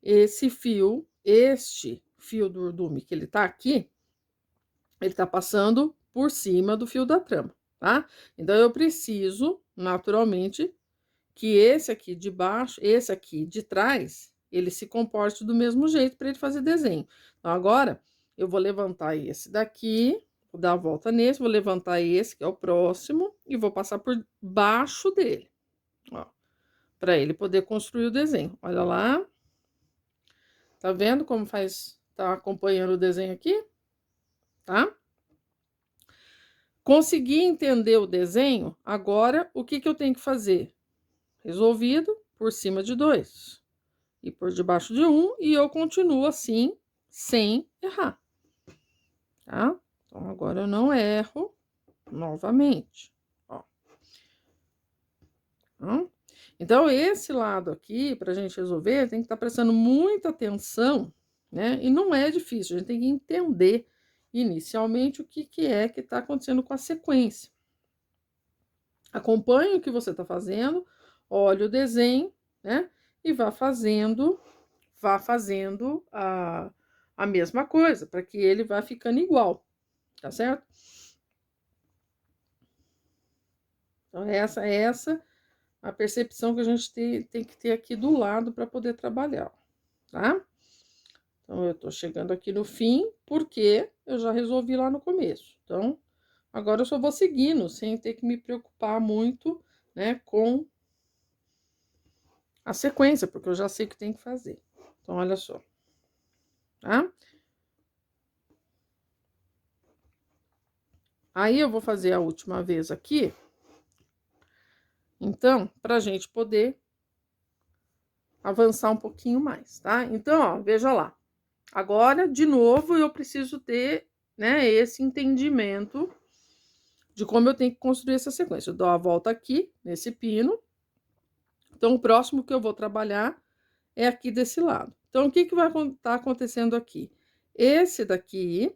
este fio do urdume que ele tá aqui, ele tá passando por cima do fio da trama, tá? Então, eu preciso, naturalmente, que esse aqui de baixo, esse aqui de trás, ele se comporte do mesmo jeito para ele fazer desenho. Então, agora, eu vou levantar esse daqui, vou dar a volta nesse, vou levantar esse, que é o próximo, e vou passar por baixo dele, ó, para ele poder construir o desenho. Olha lá. Tá vendo como faz? Tá acompanhando o desenho aqui? Tá? Consegui entender o desenho, agora o que eu tenho que fazer? Resolvido por cima de 2 e por debaixo de 1, e eu continuo assim, sem errar, tá? Então, agora eu não erro novamente, ó. Então, esse lado aqui, pra gente resolver, tem que estar prestando muita atenção, né? E não é difícil, a gente tem que entender inicialmente o que é que tá acontecendo com a sequência. Acompanhe o que você tá fazendo, olhe o desenho, né? E vá fazendo a mesma coisa, para que ele vá ficando igual, tá certo? Então, essa a percepção que a gente tem que ter aqui do lado para poder trabalhar, tá? Então, eu tô chegando aqui no fim, porque eu já resolvi lá no começo. Então, agora eu só vou seguindo, sem ter que me preocupar muito, né, com a sequência, porque eu já sei o que tem que fazer. Então, olha só, tá? Aí, eu vou fazer a última vez aqui. Então, pra gente poder avançar um pouquinho mais, tá? Então, ó, veja lá. Agora, de novo, eu preciso ter, né, esse entendimento de como eu tenho que construir essa sequência. Eu dou a volta aqui, nesse pino. Então, o próximo que eu vou trabalhar é aqui desse lado. Então, o que vai estar acontecendo aqui? Esse daqui,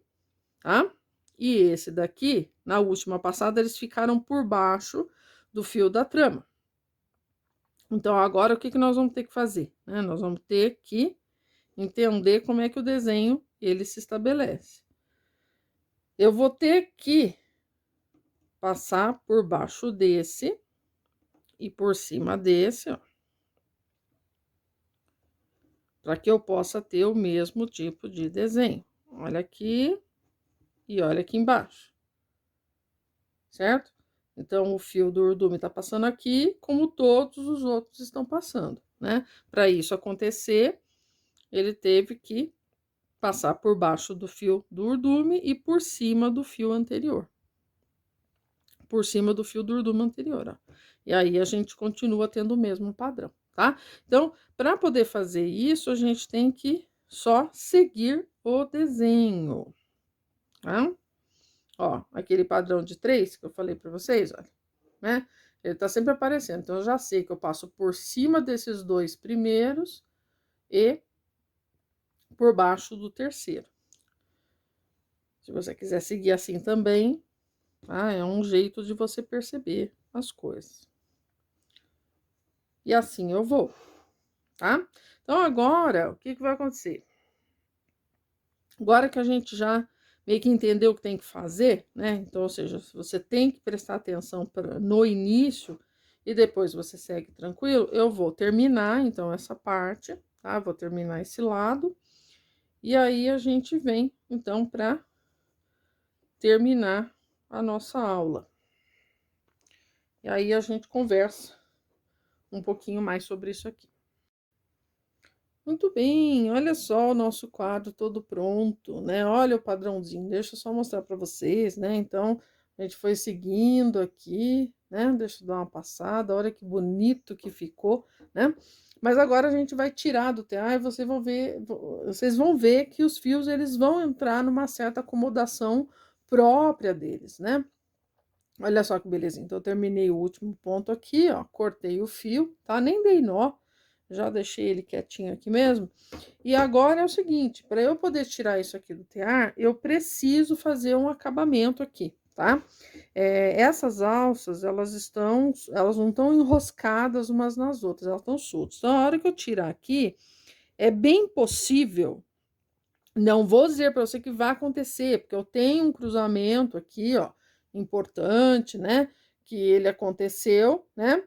tá? E esse daqui, na última passada, eles ficaram por baixo do fio da trama. Então, agora, o que nós vamos ter que fazer? Né? Nós vamos ter que entender como é que o desenho, ele se estabelece. Eu vou ter que passar por baixo desse e por cima desse, ó. Para que eu possa ter o mesmo tipo de desenho. Olha aqui e olha aqui embaixo. Certo? Então, o fio do urdume tá passando aqui, como todos os outros estão passando, né? Para isso acontecer, ele teve que passar por baixo do fio do urdume e por cima do fio anterior. Por cima do fio do urdume anterior, ó. E aí a gente continua tendo o mesmo padrão, tá? Então, para poder fazer isso, a gente tem que só seguir o desenho, tá? Ó, aquele padrão de 3 que eu falei para vocês, olha, né? Ele tá sempre aparecendo. Então, eu já sei que eu passo por cima desses 2 primeiros e por baixo do terceiro. Se você quiser seguir assim também, tá? É um jeito de você perceber as coisas. E assim eu vou, tá? Então, agora, o que vai acontecer? Agora que a gente já meio que entendeu o que tem que fazer, né? Então, ou seja, você tem que prestar atenção no início e depois você segue tranquilo, eu vou terminar, então, essa parte, tá? Vou terminar esse lado. E aí, a gente vem, então, para terminar a nossa aula. E aí, a gente conversa um pouquinho mais sobre isso aqui. Muito bem, olha só o nosso quadro todo pronto, né? Olha o padrãozinho, deixa eu só mostrar para vocês, né? Então, a gente foi seguindo aqui, né? Deixa eu dar uma passada, olha que bonito que ficou, né? Mas agora a gente vai tirar do tear e vocês vão ver que os fios eles vão entrar numa certa acomodação própria deles, né? Olha só que belezinha. Então, eu terminei o último ponto aqui, ó, cortei o fio, tá? Nem dei nó, já deixei ele quietinho aqui mesmo. E agora é o seguinte, para eu poder tirar isso aqui do tear, eu preciso fazer um acabamento aqui, tá? Essas alças, elas não estão enroscadas umas nas outras, elas estão soltas. Então, a hora que eu tirar aqui, é bem possível, não vou dizer para você que vai acontecer, porque eu tenho um cruzamento aqui, ó, importante, né? Que ele aconteceu, né?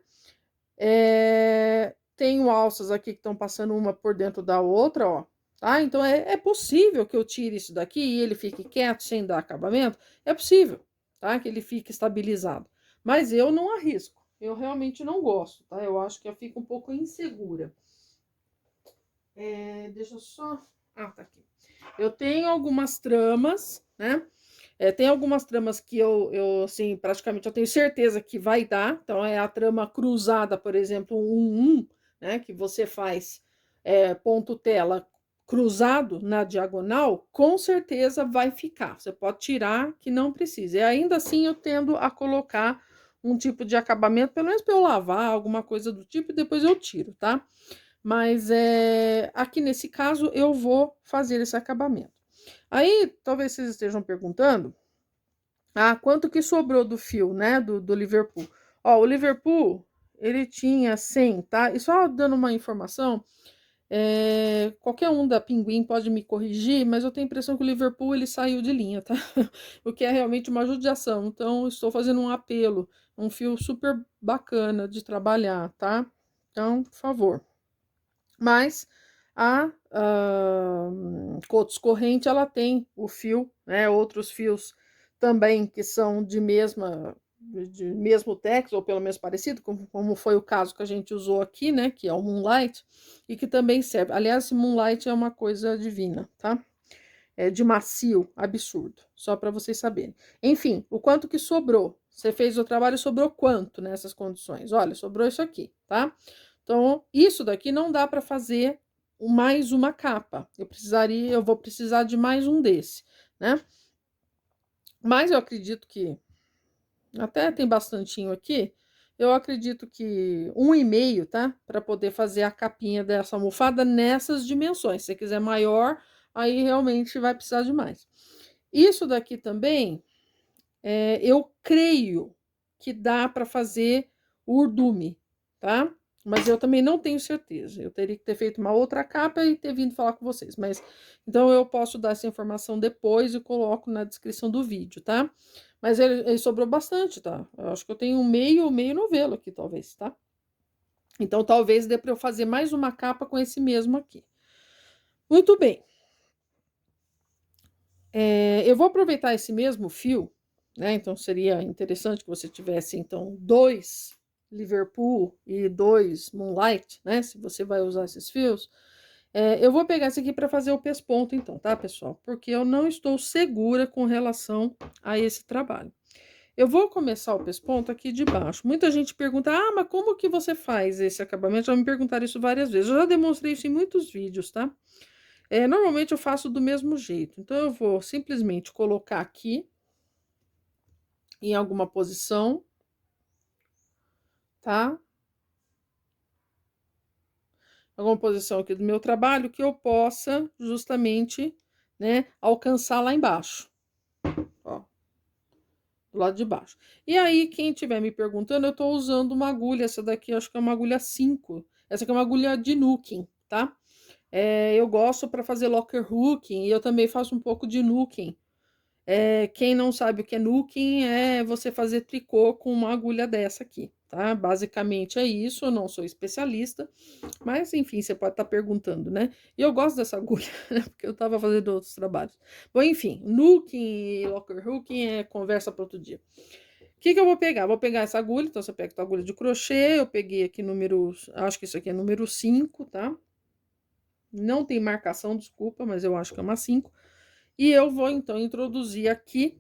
Tenho alças aqui que estão passando uma por dentro da outra, ó. Tá? Então, é possível que eu tire isso daqui e ele fique quieto sem dar acabamento. É possível, tá? Que ele fique estabilizado. Mas eu não arrisco. Eu realmente não gosto, tá? Eu acho que eu fico um pouco insegura. Deixa eu só... Ah, tá aqui. Eu tenho algumas tramas, né? Tem algumas tramas que assim, praticamente eu tenho certeza que vai dar. Então, é a trama cruzada, por exemplo, 1, né? Que você faz ponto tela cruzado na diagonal, com certeza vai ficar. Você pode tirar que não precisa. E ainda assim, eu tendo a colocar um tipo de acabamento, pelo menos para eu lavar, alguma coisa do tipo, e depois eu tiro, tá? Mas aqui nesse caso, eu vou fazer esse acabamento. Aí, talvez vocês estejam perguntando, quanto que sobrou do fio, né, do Liverpool? Ó, o Liverpool, ele tinha 100, tá? E só dando uma informação, qualquer um da Pinguim pode me corrigir, mas eu tenho a impressão que o Liverpool, ele saiu de linha, tá? O que é realmente uma judiação. Então, estou fazendo um apelo, um fio super bacana de trabalhar, tá? Então, por favor. Mas a Cotos Corrente, ela tem o fio, né? Outros fios também que são de mesmo tex, ou pelo menos parecido, como foi o caso que a gente usou aqui, né? Que é o Moonlight, e que também serve. Aliás, esse Moonlight é uma coisa divina, tá? É de macio, absurdo, só para vocês saberem. Enfim, o quanto que sobrou? Você fez o trabalho e sobrou quanto nessas condições? Olha, sobrou isso aqui, tá? Então, isso daqui não dá para fazer mais uma capa. Eu vou precisar de mais um desse, né? Mas eu acredito que até tem bastantinho aqui. Eu acredito que 1,5, tá? Para poder fazer a capinha dessa almofada nessas dimensões. Se você quiser maior, aí realmente vai precisar de mais. Isso daqui também, eu creio que dá para fazer o urdume, tá? Mas eu também não tenho certeza. Eu teria que ter feito uma outra capa e ter vindo falar com vocês. Mas então eu posso dar essa informação depois e coloco na descrição do vídeo, tá? Mas ele sobrou bastante, tá? Eu acho que eu tenho meio novelo aqui, talvez, tá? Então talvez dê para eu fazer mais uma capa com esse mesmo aqui. Muito bem. Eu vou aproveitar esse mesmo fio, né? Então seria interessante que você tivesse, então, 2 Liverpool e 2 Moonlight, né? Se você vai usar esses fios. Eu vou pegar esse aqui para fazer o pesponto então, tá, pessoal? Porque eu não estou segura com relação a esse trabalho. Eu vou começar o pesponto aqui de baixo. Muita gente pergunta, mas como que você faz esse acabamento? Já me perguntaram isso várias vezes. Eu já demonstrei isso em muitos vídeos, tá? Normalmente eu faço do mesmo jeito. Então, eu vou simplesmente colocar aqui em alguma posição, tá? Alguma posição aqui do meu trabalho que eu possa justamente, né, alcançar lá embaixo. Ó, do lado de baixo. E aí, quem estiver me perguntando, eu tô usando uma agulha, essa daqui acho que é uma agulha 5. Essa aqui é uma agulha de nuking, tá? Eu gosto para fazer locker hooking e eu também faço um pouco de nuking. Quem não sabe o que é nuking é você fazer tricô com uma agulha dessa aqui, tá? Basicamente é isso, eu não sou especialista, mas enfim, você pode estar perguntando, né? E eu gosto dessa agulha, né? Porque eu estava fazendo outros trabalhos. Bom, enfim, nuking e locker hooking é conversa para outro dia. O que eu vou pegar? Vou pegar essa agulha, então você pega a agulha de crochê, eu peguei aqui número, acho que isso aqui é número 5, tá? Não tem marcação, desculpa, mas eu acho que é uma 5. E eu vou, então, introduzir aqui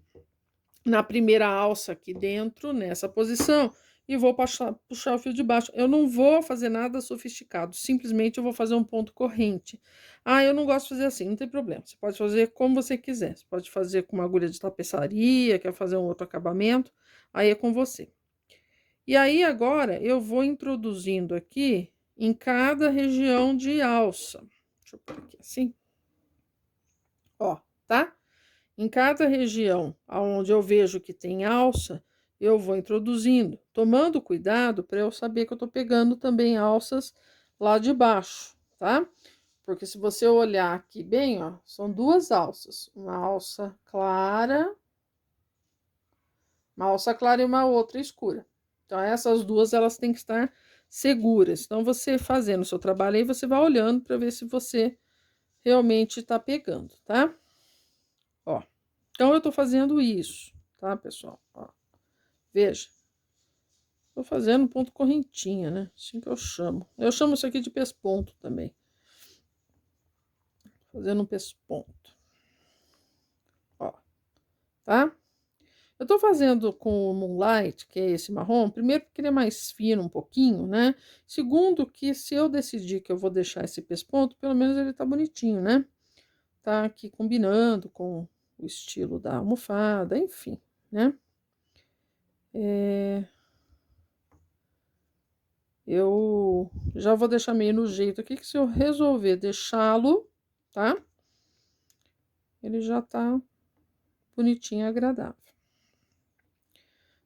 na primeira alça aqui dentro, nessa posição, e vou puxar o fio de baixo. Eu não vou fazer nada sofisticado, simplesmente eu vou fazer um ponto corrente. Eu não gosto de fazer assim, não tem problema. Você pode fazer como você quiser. Você pode fazer com uma agulha de tapeçaria, quer fazer um outro acabamento, aí é com você. E aí, agora, eu vou introduzindo aqui em cada região de alça. Deixa eu pôr aqui assim. Ó, tá? Em cada região onde eu vejo que tem alça, eu vou introduzindo, tomando cuidado para eu saber que eu estou pegando também alças lá de baixo, tá? Porque se você olhar aqui bem, ó, são duas alças, uma alça clara e uma outra escura. Então, essas duas, elas têm que estar seguras. Então, você fazendo o seu trabalho aí, você vai olhando para ver se você realmente está pegando, tá? Ó. Então, eu tô fazendo isso, tá, pessoal? Ó, veja. Tô fazendo ponto correntinha, né? Assim que eu chamo. Eu chamo isso aqui de pesponto também. Fazendo um pesponto. Ó, tá? Eu tô fazendo com o Moonlight, que é esse marrom, primeiro porque ele é mais fino um pouquinho, né? Segundo que se eu decidir que eu vou deixar esse pesponto, pelo menos ele tá bonitinho, né? Tá aqui combinando com o estilo da almofada, enfim, né? Eu já vou deixar meio no jeito aqui, que se eu resolver deixá-lo, tá? Ele já tá bonitinho e agradável.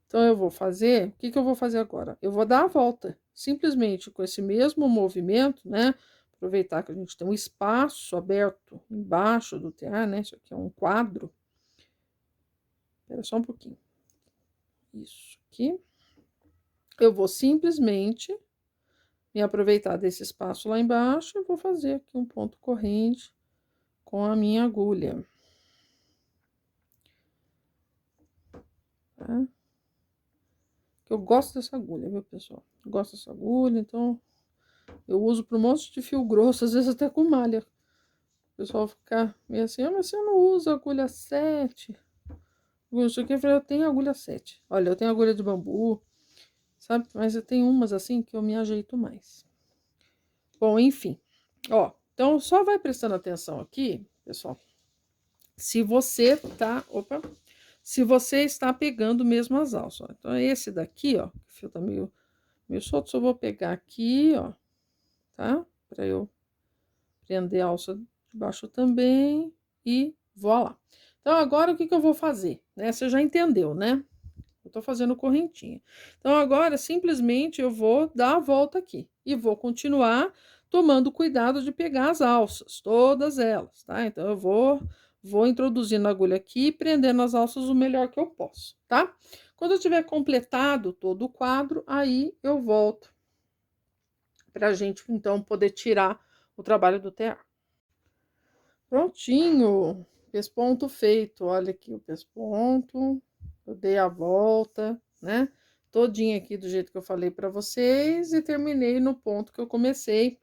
Então, eu vou fazer, o que eu vou fazer agora? Eu vou dar a volta, simplesmente com esse mesmo movimento, né? Aproveitar que a gente tem um espaço aberto embaixo do tear, né? Isso aqui é um quadro. Espera só um pouquinho. Isso aqui. Eu vou simplesmente me aproveitar desse espaço lá embaixo e vou fazer aqui um ponto corrente com a minha agulha. Tá? Eu gosto dessa agulha, viu, pessoal? Eu gosto dessa agulha, então eu uso para um monte de fio grosso, às vezes até com malha. O pessoal fica meio assim, mas você não usa agulha 7? Isso aqui, eu tenho agulha 7. Olha, eu tenho agulha de bambu, sabe? Mas eu tenho umas assim que eu me ajeito mais. Bom, enfim. Ó, então só vai prestando atenção aqui, pessoal. Se você tá... Opa! Se você está pegando mesmo as alças. Ó. Então, esse daqui, ó, o fio tá meio solto, só vou pegar aqui, ó, tá? Pra eu prender a alça de baixo também e voilá. Então, agora o que eu vou fazer, né? Você já entendeu, né? Eu tô fazendo correntinha. Então, agora, simplesmente, eu vou dar a volta aqui e vou continuar tomando cuidado de pegar as alças, todas elas, tá? Então, eu vou introduzindo a agulha aqui e prendendo as alças o melhor que eu posso, tá? Quando eu tiver completado todo o quadro, aí eu volto pra gente, então, poder tirar o trabalho do tear. Prontinho! Pesponto feito. Olha aqui o pesponto. Eu dei a volta, né? todinha aqui do jeito que eu falei para vocês e terminei no ponto que eu comecei.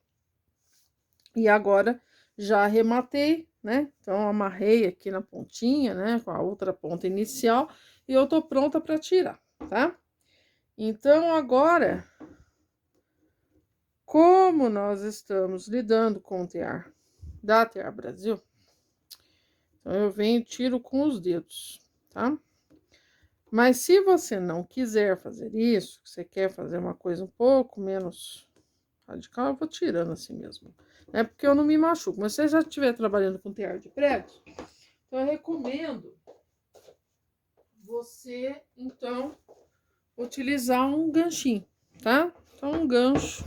E agora já arrematei, né? Então, amarrei aqui na pontinha, né? Com a outra ponta inicial e eu tô pronta para tirar, tá? Então, agora, como nós estamos lidando com o tear da Tear Brasil, então eu venho e tiro com os dedos, tá? Mas se você não quiser fazer isso, você quer fazer uma coisa um pouco menos radical, eu vou tirando assim mesmo. É porque eu não me machuco. Mas se você já estiver trabalhando com tear de pregos, então eu recomendo você, então, utilizar um ganchinho, tá? Então, um gancho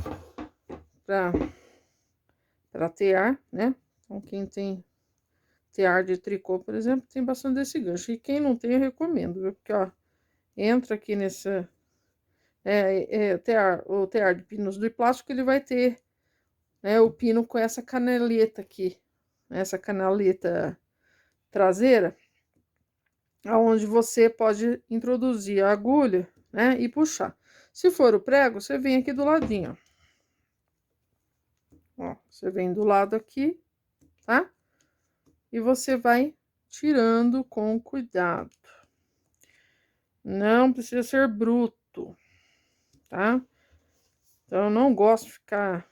para tear, né? Então, quem tem tear de tricô, por exemplo, tem bastante desse gancho. E quem não tem, eu recomendo, viu? Porque, ó, entra aqui nessa... o tear de pinos de plástico, ele vai ter, né, o pino com essa canaleta aqui. Essa canaleta traseira, aonde você pode introduzir a agulha, né, e puxar. Se for o prego, você vem aqui do ladinho, ó. Você vem do lado aqui, tá? E você vai tirando com cuidado. Não precisa ser bruto, tá? Então, eu não gosto de ficar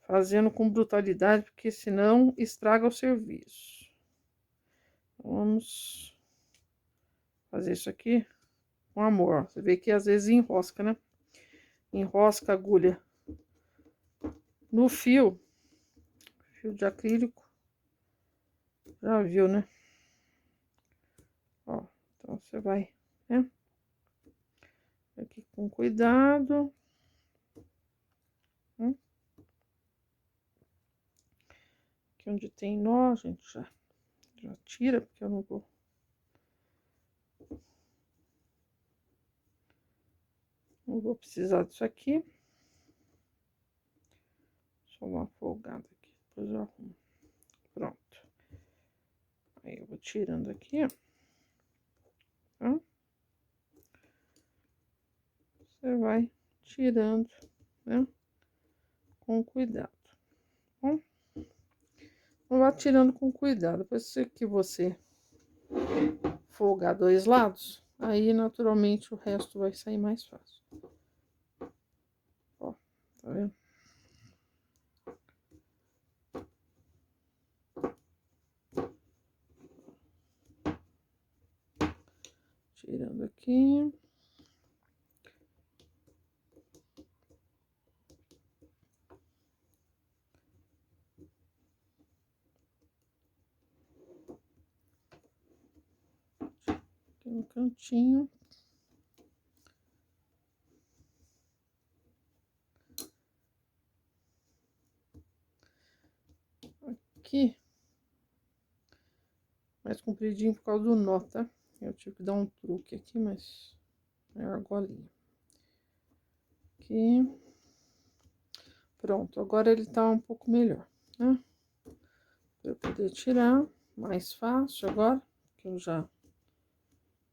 fazendo com brutalidade, porque senão estraga o serviço. Vamos fazer isso aqui com amor. Você vê que às vezes enrosca, né? Enrosca a agulha no fio de acrílico. Já viu, né? Ó, então você vai, né? Aqui com cuidado. Aqui onde tem nó, a gente já tira, porque eu não vou. Não vou precisar disso aqui. Só uma folgada aqui, depois eu arrumo. Pronto. Aí eu vou tirando aqui, ó. Tá? Você vai tirando, né? Com cuidado. Bom? Então, vá tirando com cuidado. Depois que você folgar dois lados, aí naturalmente o resto vai sair mais fácil. Ó, tá vendo? Tirando aqui. Aqui no cantinho. Aqui. Mais compridinho por causa do nó, tá? Eu tive que dar um truque aqui, mas é argolinha. Aqui. Pronto, agora ele tá um pouco melhor, né? Pra eu poder tirar, mais fácil agora, que eu já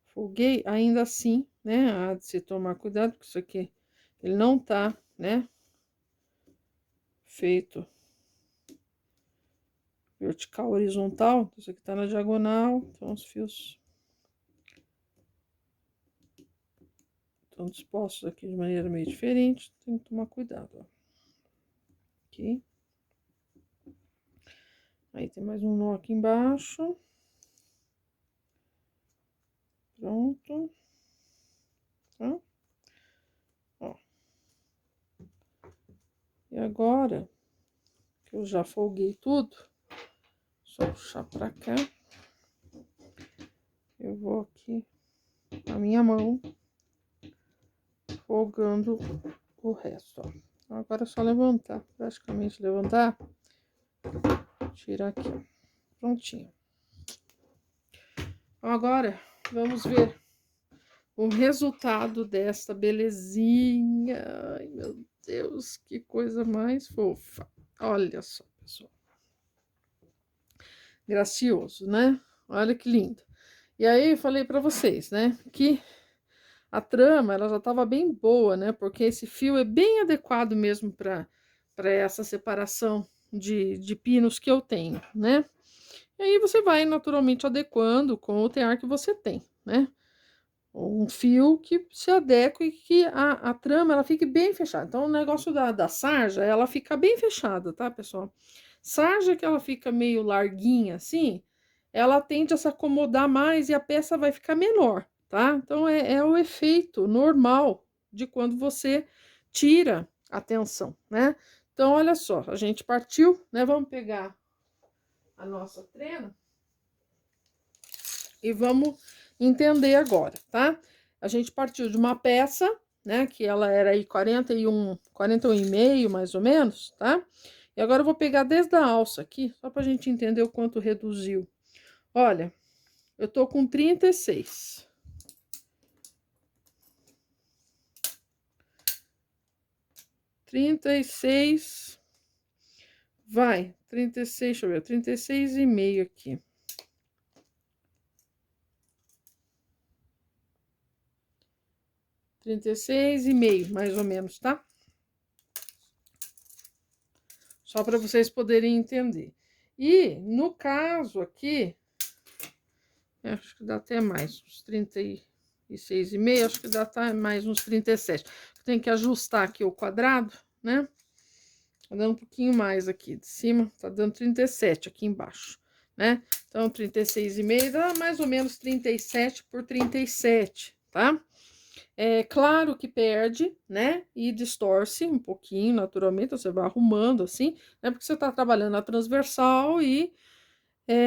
folguei. Ainda assim, né, há de se tomar cuidado, porque isso aqui, ele não tá, né, feito vertical, horizontal. Isso aqui tá na diagonal, então os fios estão dispostos aqui de maneira meio diferente, tem que tomar cuidado, ó. Aqui. Aí tem mais um nó aqui embaixo. Pronto. Tá? Ó. E agora, que eu já folguei tudo, só puxar pra cá. Eu vou aqui, a minha mão, folgando o resto, ó. Então, agora é só levantar, praticamente levantar, tirar aqui, ó. Prontinho. Então, agora, vamos ver o resultado desta belezinha. Ai, meu Deus, que coisa mais fofa. Olha só, pessoal. Gracioso, né? Olha que lindo. E aí, eu falei pra vocês, né, que a trama, ela já estava bem boa, né? Porque esse fio é bem adequado mesmo para essa separação de pinos que eu tenho, né? E aí você vai naturalmente adequando com o tear que você tem, né? Um fio que se adeque e que a trama ela fique bem fechada. Então, o negócio da sarja, ela fica bem fechada, tá, pessoal? Sarja que ela fica meio larguinha assim, ela tende a se acomodar mais e a peça vai ficar menor, tá? Então, é o efeito normal de quando você tira a tensão, né? Então, olha só, a gente partiu, né? Vamos pegar a nossa trena e vamos entender agora, tá? A gente partiu de uma peça, né, que ela era aí 41 e meio, mais ou menos, tá? E agora eu vou pegar desde a alça aqui, só pra gente entender o quanto reduziu. Olha, eu tô com 36. 36. Vai, 36, deixa eu ver, 36 e meio aqui. 36 e meio, mais ou menos, tá? Só para vocês poderem entender. E no caso aqui, acho que dá até mais, uns 36 e meio, acho que dá até mais uns 37. Tem que ajustar aqui o quadrado, né? Tá dando um pouquinho mais aqui de cima, tá dando 37 aqui embaixo, né? Então, 36 e meio dá mais ou menos 37 por 37, tá? É claro que perde, né? E distorce um pouquinho, naturalmente, você vai arrumando assim, né? Porque você tá trabalhando a transversal e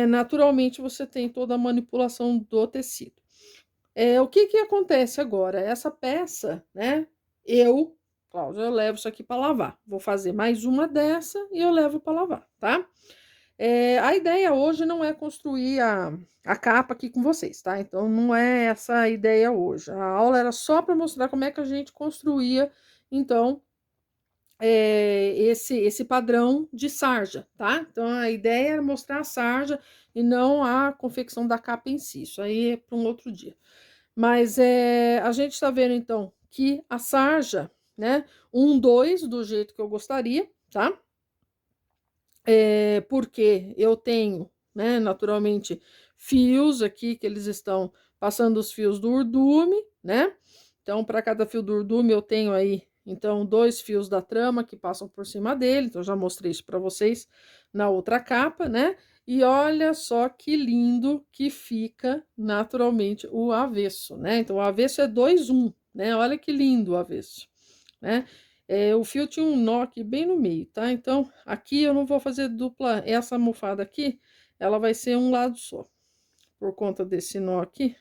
naturalmente você tem toda a manipulação do tecido. O que que acontece agora? Essa peça, né? Cláudia, eu levo isso aqui para lavar. Vou fazer mais uma dessa e eu levo para lavar, tá? A ideia hoje não é construir a capa aqui com vocês, tá? Então, não é essa a ideia hoje. A aula era só para mostrar como é que a gente construía, então, esse padrão de sarja, tá? Então, a ideia era mostrar a sarja e não a confecção da capa em si. Isso aí é para um outro dia. Mas a gente está vendo, então, que a sarja, né? 2 do jeito que eu gostaria, tá? Porque eu tenho, né, naturalmente, fios aqui que eles estão passando os fios do urdume, né? Então, para cada fio do urdume, eu tenho aí, então, 2 fios da trama que passam por cima dele. Então, já mostrei isso para vocês na outra capa, né? E olha só que lindo que fica naturalmente o avesso, né? Então, o avesso é 2-1, né? Olha que lindo o avesso, né? O fio tinha um nó aqui bem no meio, tá? Então, aqui eu não vou fazer dupla, essa almofada aqui, ela vai ser um lado só. Por conta desse nó aqui,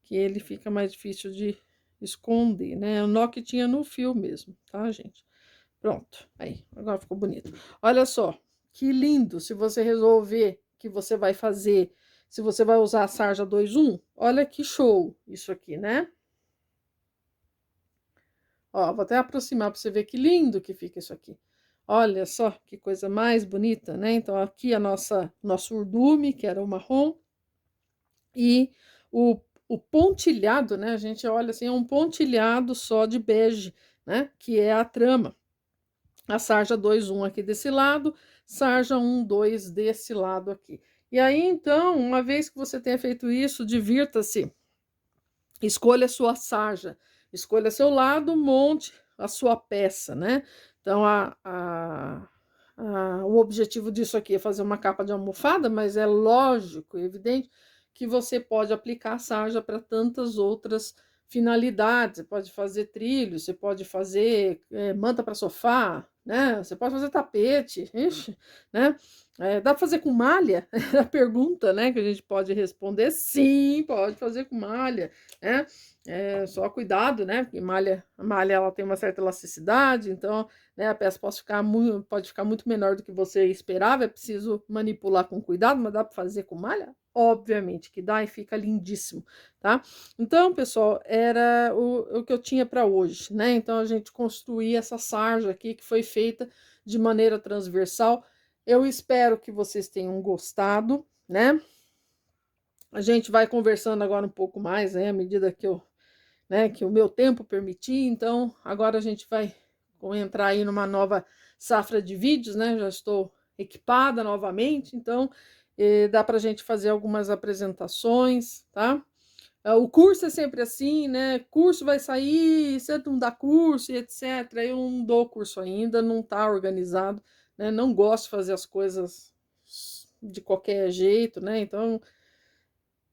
que ele fica mais difícil de esconder, né? O nó que tinha no fio mesmo, tá, gente? Pronto, aí, agora ficou bonito. Olha só, que lindo, se você resolver que você vai fazer, se você vai usar a sarja 2-1, olha que show isso aqui, né? Ó, vou até aproximar para você ver que lindo que fica isso aqui. Olha só que coisa mais bonita, né? Então, aqui a nosso urdume, que era o marrom, e o pontilhado, né? A gente olha assim, é um pontilhado só de bege, né? Que é a trama. A sarja 2-1 aqui desse lado, sarja 1-2 desse lado aqui. E aí, então, uma vez que você tenha feito isso, divirta-se. Escolha a sua sarja, escolha seu lado, monte a sua peça, né? Então, o objetivo disso aqui é fazer uma capa de almofada, mas é lógico e evidente que você pode aplicar a sarja para tantas outras finalidades. Você pode fazer trilhos, você pode fazer manta para sofá, né? Você pode fazer tapete, ixi, né? Dá para fazer com malha? A pergunta, né, que a gente pode responder, sim, pode fazer com malha, né? Só cuidado, né? Porque a malha ela tem uma certa elasticidade, então, né, a peça pode ficar muito menor do que você esperava. É preciso manipular com cuidado, mas dá para fazer com malha? Obviamente que dá e fica lindíssimo, tá? Então, pessoal, era o que eu tinha para hoje, né? Então, a gente construir essa sarja aqui que foi feita de maneira transversal. Eu espero que vocês tenham gostado, né? A gente vai conversando agora um pouco mais, né? À medida que eu né, que o meu tempo permitir. Então, agora a gente vai entrar aí numa nova safra de vídeos, né? Já estou equipada novamente, então dá para a gente fazer algumas apresentações, tá? O curso é sempre assim, né? Curso vai sair, você não dá curso e etc. Eu não dou curso ainda, não está organizado, né? Não gosto de fazer as coisas de qualquer jeito, né? Então,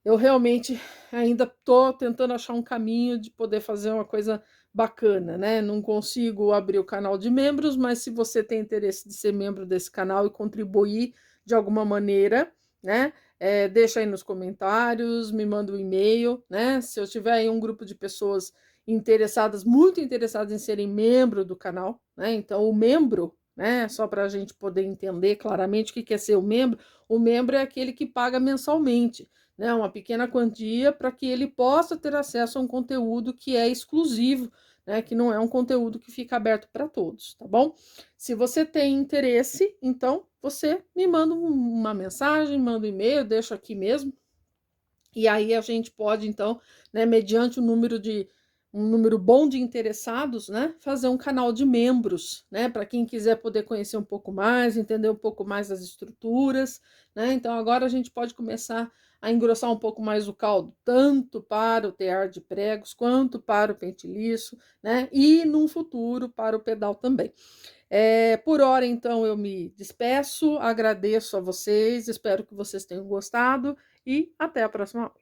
eu realmente ainda estou tentando achar um caminho de poder fazer uma coisa bacana, né? Não consigo abrir o canal de membros, mas se você tem interesse de ser membro desse canal e contribuir de alguma maneira, né? Deixa aí nos comentários, me manda um e-mail, né? Se eu tiver aí um grupo de pessoas interessadas, muito interessadas em serem membro do canal, né? Então, o membro, né? Só para a gente poder entender claramente o que é ser o membro é aquele que paga mensalmente, né, uma pequena quantia para que ele possa ter acesso a um conteúdo que é exclusivo, né, que não é um conteúdo que fica aberto para todos, tá bom? Se você tem interesse, então você me manda uma mensagem, manda um e-mail, deixa aqui mesmo, e aí a gente pode, então, né, mediante um número bom de interessados, né, fazer um canal de membros, né, para quem quiser poder conhecer um pouco mais, entender um pouco mais das estruturas, né? Então agora a gente pode começar a engrossar um pouco mais o caldo, tanto para o tear de pregos, quanto para o pente liço, né? E num futuro para o pedal também. Por hora, então, eu me despeço, agradeço a vocês, espero que vocês tenham gostado e até a próxima aula.